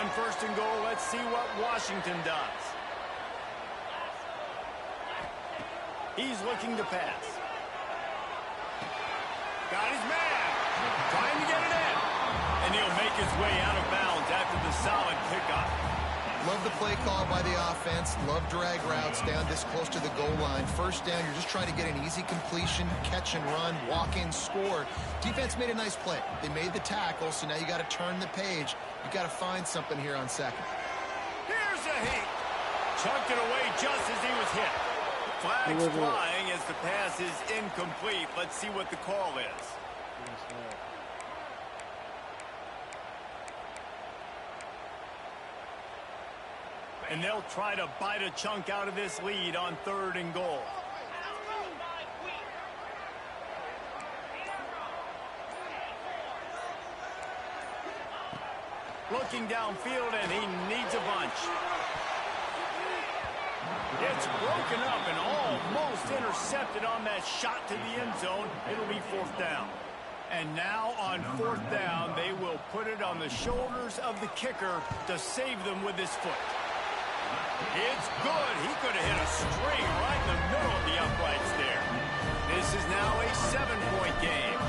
[SPEAKER 1] On 1st and goal, let's see what Washington does. He's looking to pass. Got his man. Trying to get it in. And he'll make his way out of bounds after the solid pickup.
[SPEAKER 3] Love the play call by the offense. Love drag routes down this close to the goal line. 1st down, you're just trying to get an easy completion, catch and run, walk in, score. Defense made a nice play. They made the tackle, so now you got to turn the page. You got to find something here on 2nd.
[SPEAKER 1] Here's a hit. Chucked it away just as he was hit. Flags flying as the pass is incomplete. Let's see what the call is. And they'll try to bite a chunk out of this lead on 3rd and goal. Looking downfield, and he needs a bunch. It's broken up and almost intercepted on that shot to the end zone. It'll be 4th down. And now on 4th down, they will put it on the shoulders of the kicker to save them with his foot. It's good. He could have hit a string right in the middle of the uprights there. This is now a 7-point game.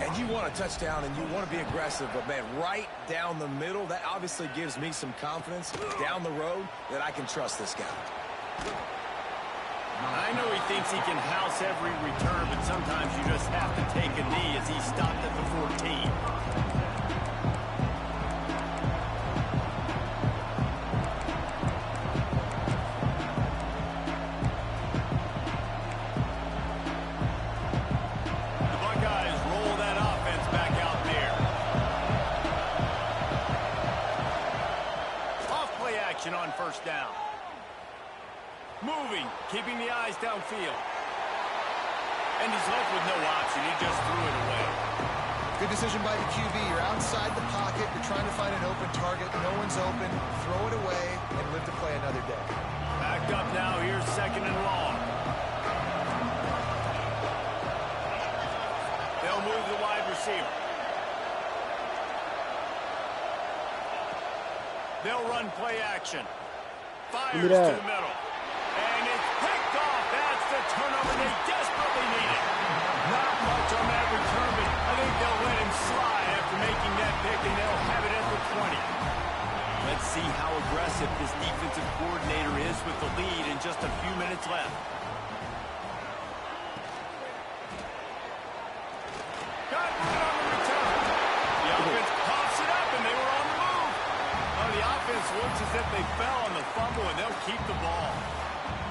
[SPEAKER 2] And you want a touchdown and you want to be aggressive, but man, right down the middle, that obviously gives me some confidence down the road that I can trust this guy.
[SPEAKER 1] I know he thinks he can house every return, but sometimes you just have to take a knee as he stopped at the 14. On 1st down. Moving, keeping the eyes downfield. And he's left with no option. He just threw it away.
[SPEAKER 3] Good decision by the QB. You're outside the pocket. You're trying to find an open target. No one's open. Throw it away and live to play another day.
[SPEAKER 1] Backed up now. Here's 2nd and long. They'll move the wide receiver. They'll run play action. Fires to the middle. And it's picked off. That's the turnover they desperately needed. Not much on that return, but I think they'll let him slide after making that pick, and they'll have it at the 20. Let's see how aggressive this defensive coordinator is with the lead and just a few minutes left. they fell on the fumble, and they'll keep the ball.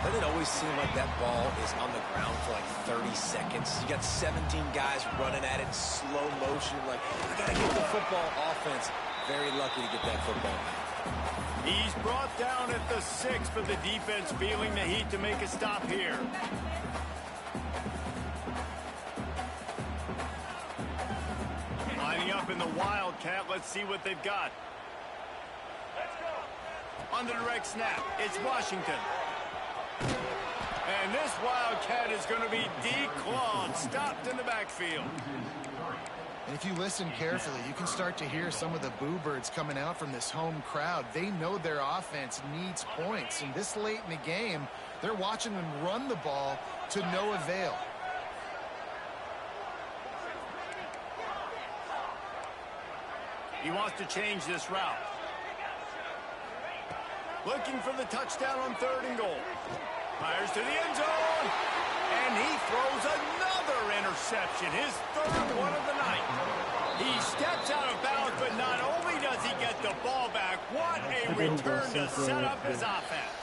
[SPEAKER 2] Doesn't it always seem like that ball is on the ground for like 30 seconds? You got 17 guys running at it in slow motion. Like, I got to get the football. Offense, very lucky to get that football back.
[SPEAKER 1] He's brought down at the 6 for the defense, feeling the heat to make a stop here. Lining up in the Wildcat. Let's see what they've got. On the direct snap, it's Washington. And this Wildcat is going to be declawed, stopped in the backfield.
[SPEAKER 3] And if you listen carefully, you can start to hear some of the boo birds coming out from this home crowd. They know their offense needs points. And this late in the game, they're watching them run the ball to no avail.
[SPEAKER 1] He wants to change this route. Looking for the touchdown on 3rd and goal. Fires to the end zone. And he throws another interception. His 3rd one of the night. He steps out of bounds, but not only does he get the ball back, what a return to set up his offense.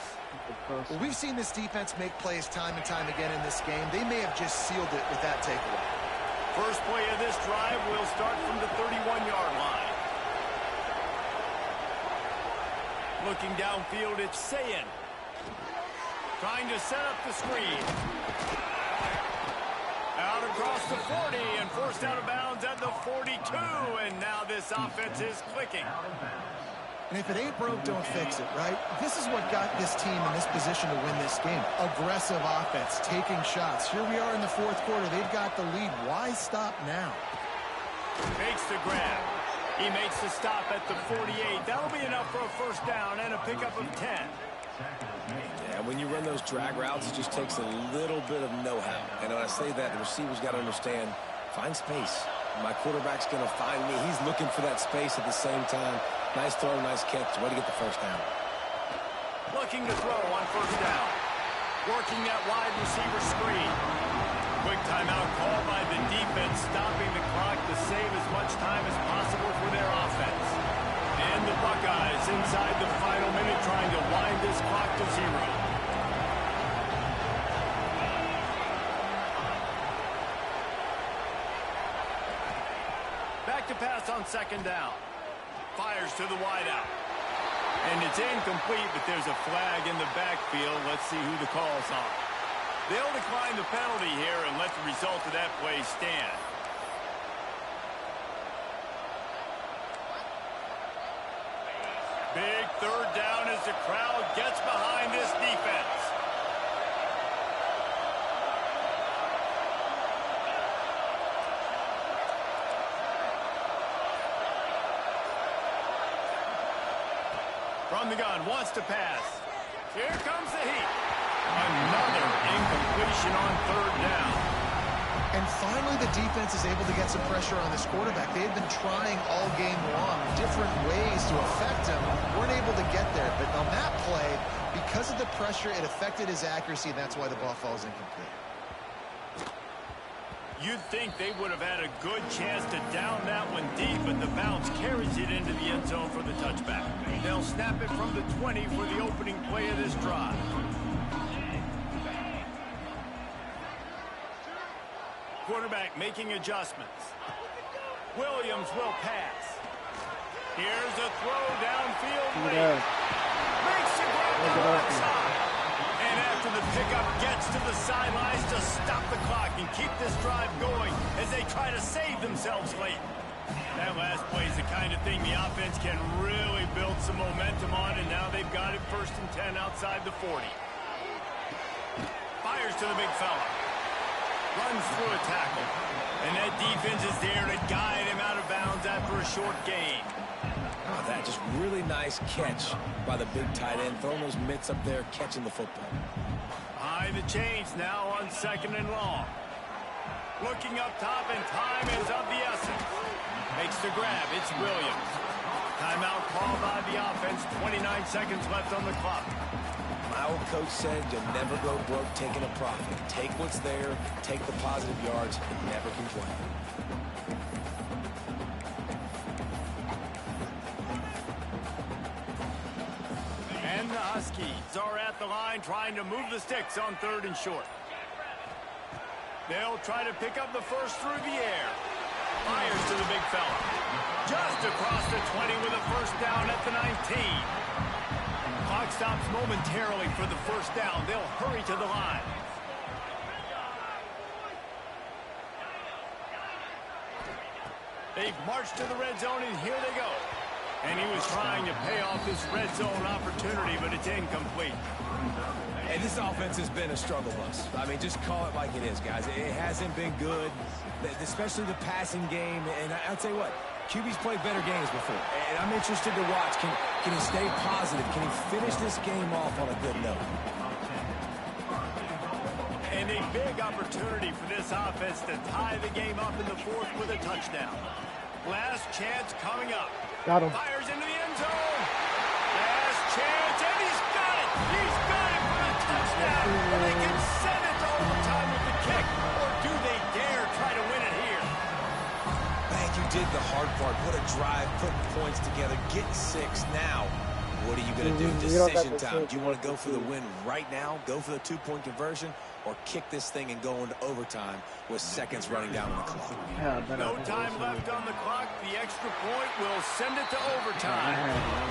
[SPEAKER 3] Well, we've seen this defense make plays time and time again in this game. They may have just sealed it with that takeaway.
[SPEAKER 1] First play of this drive will start from the 31-yard line. Looking downfield, it's Sayin. Trying to set up the screen. Out across the 40 and forced out of bounds at the 42. And now this offense is clicking.
[SPEAKER 3] And if it ain't broke, don't fix it, right? This is what got this team in this position to win this game. Aggressive offense, taking shots. Here we are in the 4th quarter. They've got the lead. Why stop now?
[SPEAKER 1] Makes the grab. He makes the stop at the 48. That'll be enough for a first down and a pickup of 10.
[SPEAKER 2] Yeah, when you run those drag routes, it just takes a little bit of know-how. And when I say that, the receiver's got to understand, find space. My quarterback's going to find me. He's looking for that space at the same time. Nice throw, nice catch. Way to get the first down.
[SPEAKER 1] Looking to throw on first down. Working that wide receiver screen. Quick timeout call by the defense, stopping the clock to save as much time as possible for their offense. And the Buckeyes inside the final minute trying to wind this clock to 0. Back to pass on 2nd down. Fires to the wideout. And it's incomplete, but there's a flag in the backfield. Let's see who the call's on. They'll decline the penalty here and let the result of that play stand. Big 3rd down as the crowd gets behind this defense. From the gun, wants to pass. Here comes the heat. Another incompletion on 3rd down.
[SPEAKER 3] And finally, the defense is able to get some pressure on this quarterback. They've been trying all game long, different ways to affect him. Weren't able to get there. But on that play, because of the pressure, it affected his accuracy, and that's why the ball falls incomplete.
[SPEAKER 1] You'd think they would have had a good chance to down that one deep, but the bounce carries it into the end zone for the touchback. They'll snap it from the 20 for the opening play of this drive. Quarterback making adjustments. Williams will pass. Here's a throw downfield. Makes the grab outside. And after the pickup gets to the sidelines to stop the clock and keep this drive going as they try to save themselves late. That last play is the kind of thing the offense can really build some momentum on, and now they've got it 1st and 10 outside the 40. Fires to the big fella. Runs through a tackle. And that defense is there to guide him out of bounds after a short gain.
[SPEAKER 2] Oh, that just really nice catch by the big tight end. Throwing those mitts up there, catching the football.
[SPEAKER 1] Behind the chains now on 2nd and long. Looking up top, and time is of the essence. Makes the grab. It's Williams. Timeout called by the offense. 29 seconds left on the clock.
[SPEAKER 2] My old coach said you'll never go broke taking a profit. Take what's there, take the positive yards, and never complain.
[SPEAKER 1] Huskies are at the line trying to move the sticks on 3rd and short. They'll try to pick up the first through the air. Fires to the big fella. Just across the 20 with a first down at the 19. Clock stops momentarily for the first down. They'll hurry to the line. They've marched to the red zone, and here they go. And he was trying to pay off this red zone opportunity, but it's incomplete.
[SPEAKER 2] And this offense has been a struggle bus. I mean, just call it like it is, guys. It hasn't been good, especially the passing game. And I'll tell you what, QB's played better games before. And I'm interested to watch. Can he stay positive? Can he finish this game off on a good note?
[SPEAKER 1] And a big opportunity for this offense to tie the game up in the 4th with a touchdown. Last chance coming up.
[SPEAKER 5] Got him.
[SPEAKER 1] Fires into the end zone. Last chance, and he's got it. He's got it for the touchdown. And they can send it to overtime with the kick. Or do they dare try to win it here?
[SPEAKER 2] Man, you did the hard part. What a drive, putting points together, getting 6 now. What are you going to do? Decision time. Do you want to go for the win right now, go for the 2-point conversion, or kick this thing and go into overtime with seconds running down on the clock?
[SPEAKER 1] No time left on the clock. The extra point will send it to overtime.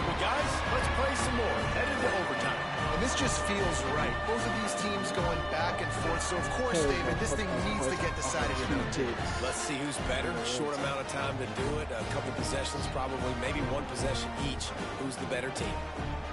[SPEAKER 1] But guys, let's play some more. Headed to overtime.
[SPEAKER 3] And this just feels right. Both of these teams going back and forth. So, of course, David, this thing needs to get decided in OT.
[SPEAKER 2] Let's see who's better. Short amount of time to do it. A couple possessions, probably maybe one possession each. Who's the better team?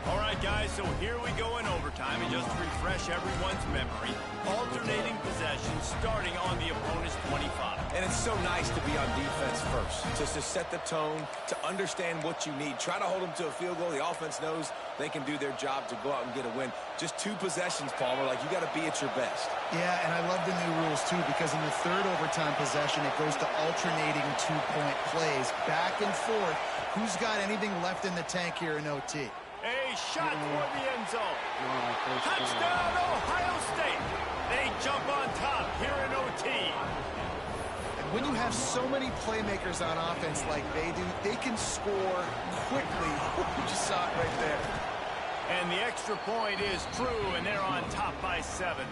[SPEAKER 1] All right, guys, so here we go in overtime. And just to refresh everyone's memory, alternating possessions starting on the opponent's 25.
[SPEAKER 2] And it's so nice to be on defense first, just to set the tone, to understand what you need. Try to hold them to a field goal. The offense knows they can do their job to go out and get a win. Just 2 possessions, Palmer. Like, you got to be at your best.
[SPEAKER 3] Yeah, and I love the new rules, too, because in the 3rd overtime possession, it goes to alternating 2-point plays, back and forth. Who's got anything left in the tank here in OT?
[SPEAKER 1] A shot toward the end zone. Touchdown, Ohio State. They jump on top here in OT.
[SPEAKER 3] And when you have so many playmakers on offense like they do, they can score quickly. You just saw it right there.
[SPEAKER 1] And the extra point is true, and they're on top by 7.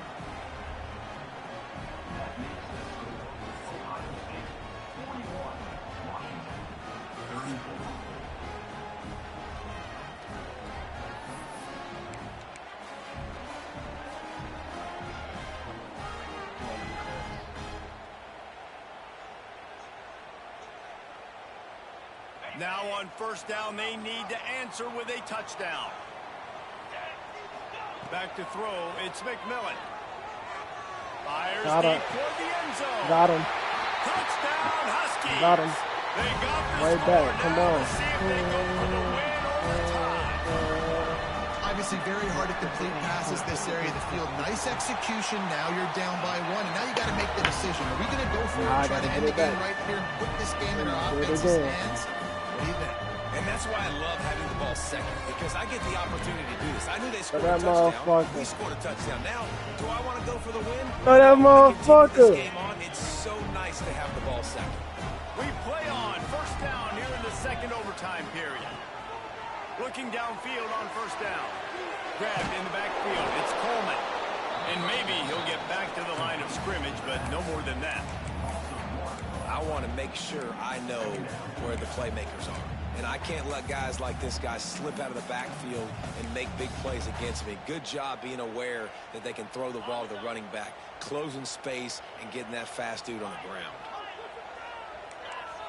[SPEAKER 1] Now on first down, they need to answer with a touchdown. Back to throw, it's McMillan. Fires deep toward the end zone.
[SPEAKER 5] Got him.
[SPEAKER 1] Touchdown, Huskies.
[SPEAKER 5] Got him.
[SPEAKER 1] They got this
[SPEAKER 5] Right back. Come on.
[SPEAKER 1] To see if they go for the win or the tie.
[SPEAKER 3] Obviously, very hard to complete passes this area of the field. Nice execution. Now you're down by 1, and now you got to make the decision. Are we going to go for it and try to end the game right here and put this game in our offense's hands? What do you think?
[SPEAKER 2] And that's why I love having the ball second, because I get the opportunity to do this. I knew they scored
[SPEAKER 5] that
[SPEAKER 2] a touchdown.
[SPEAKER 5] motherfucker.
[SPEAKER 2] We scored a touchdown. Now, do I want to go for the win?
[SPEAKER 5] Throw that motherfucker.
[SPEAKER 2] This game on. It's so nice to have the ball second.
[SPEAKER 1] We play on first down here in the 2nd overtime period. Looking downfield on first down. Grabbed in the backfield. It's Coleman. And maybe he'll get back to the line of scrimmage, but no more than that.
[SPEAKER 2] I want to make sure I know where the playmakers are. And I can't let guys like this guy slip out of the backfield and make big plays against me. Good job being aware that they can throw the ball to the running back, closing space, and getting that fast dude on the ground.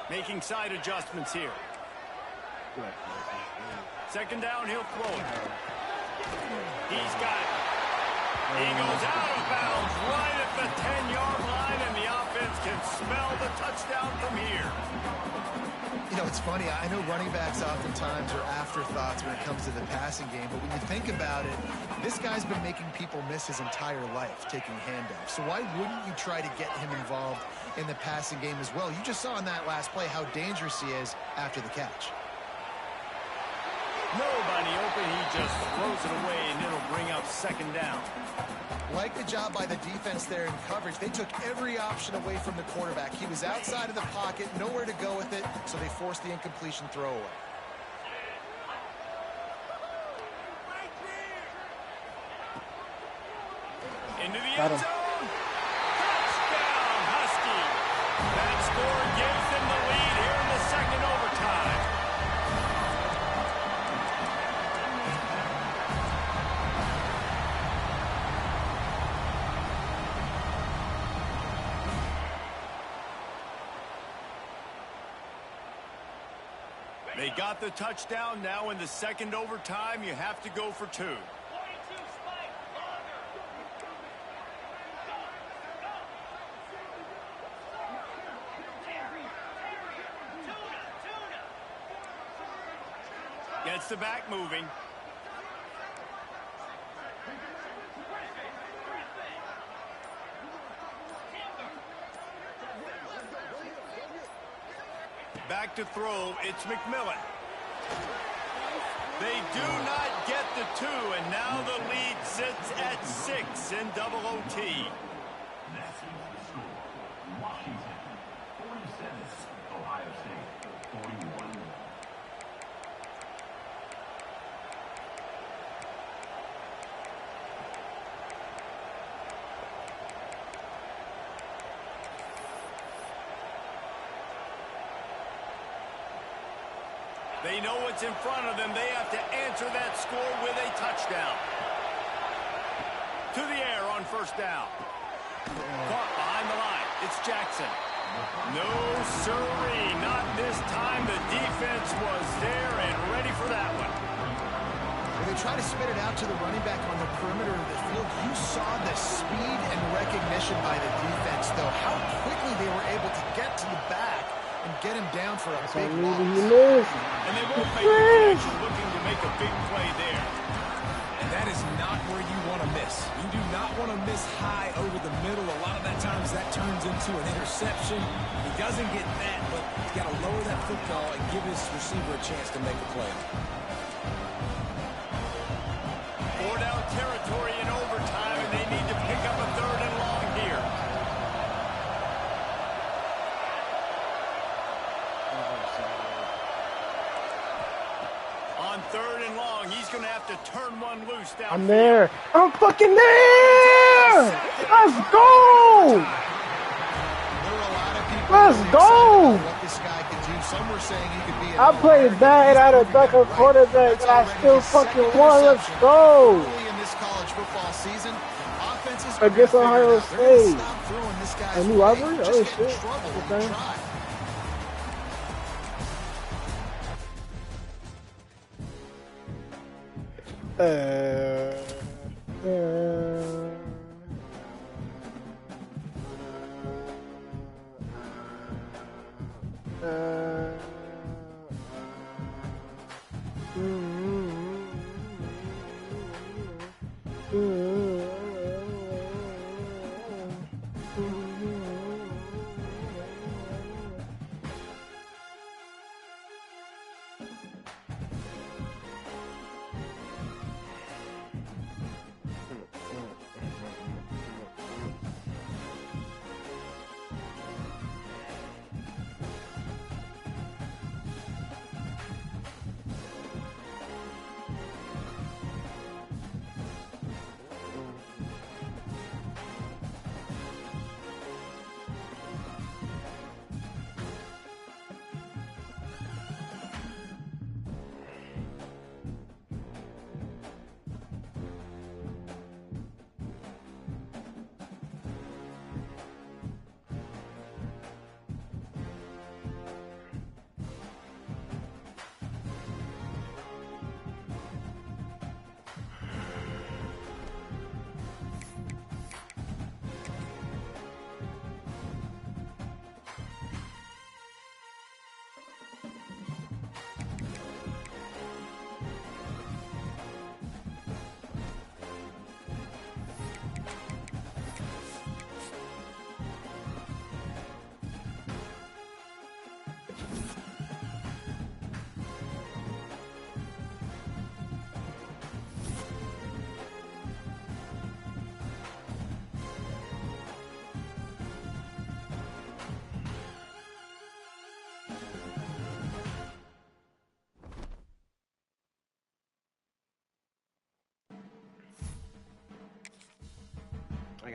[SPEAKER 1] Making side adjustments here. 2nd down, he'll throw it. He's got it. He goes out of bounds right at the 10-yard line, and the offense can smell the touchdown from here.
[SPEAKER 3] You know, it's funny. I know running backs oftentimes are afterthoughts when it comes to the passing game, but when you think about it, this guy's been making people miss his entire life taking handoffs. So why wouldn't you try to get him involved in the passing game as well? You just saw in that last play how dangerous he is after the catch.
[SPEAKER 1] Nobody open, he just throws it away, and it'll bring up 2nd down.
[SPEAKER 3] Like the job by the defense there in coverage. They took every option away from the quarterback. He was outside of the pocket, nowhere to go with it, so they forced the incompletion throwaway.
[SPEAKER 5] Got
[SPEAKER 1] end
[SPEAKER 5] him.
[SPEAKER 1] zone. Touchdown, Husky. That score gives them the lead here in the second overtime. They got the touchdown. Now in the second overtime, you have to go for 2. Gets the back moving. Back to throw, it's McMillan. They do not get the 2, and now the lead sits at 6 in double OT.
[SPEAKER 6] Washington, 47. Ohio State, 41.
[SPEAKER 1] They know what's in front of them. They have to answer that score with a touchdown. To the air on first down. Caught behind the line. It's Jackson. No, sirree. Not this time. The defense was there and ready for that one.
[SPEAKER 3] When they try to spit it out to the running back on the perimeter of the field, you saw the speed and recognition by the defense, though. How quickly they were able to get to the back and get him down for a big loss.
[SPEAKER 1] And they won't make the connection, looking to make a big play there.
[SPEAKER 2] And that is not where you want to miss. You do not want to miss high over the middle. A lot of that times that turns into an interception. He doesn't get that, but he's got to lower that football and give his receiver a chance to make a play.
[SPEAKER 1] 4-down territory in overtime, and they need to pick up a 3rd and long here. On 3rd and long, he's going to have to turn one loose down.
[SPEAKER 5] I'm there. I'm fucking there. Let's go. Let's go.
[SPEAKER 3] What this guy could do. Some were saying he could be.
[SPEAKER 5] I played bad out of backup quarterback, and I still fucking won. Let's go.
[SPEAKER 3] Early in this college football season, offenses
[SPEAKER 5] Against Ohio State.
[SPEAKER 3] stop throwing this guy's
[SPEAKER 5] A new
[SPEAKER 3] way,
[SPEAKER 5] rivalry?
[SPEAKER 3] just
[SPEAKER 5] Oh,
[SPEAKER 3] get in
[SPEAKER 5] shit.
[SPEAKER 3] trouble when
[SPEAKER 5] Okay.
[SPEAKER 3] you try.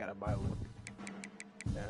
[SPEAKER 5] gotta buy one. Yeah.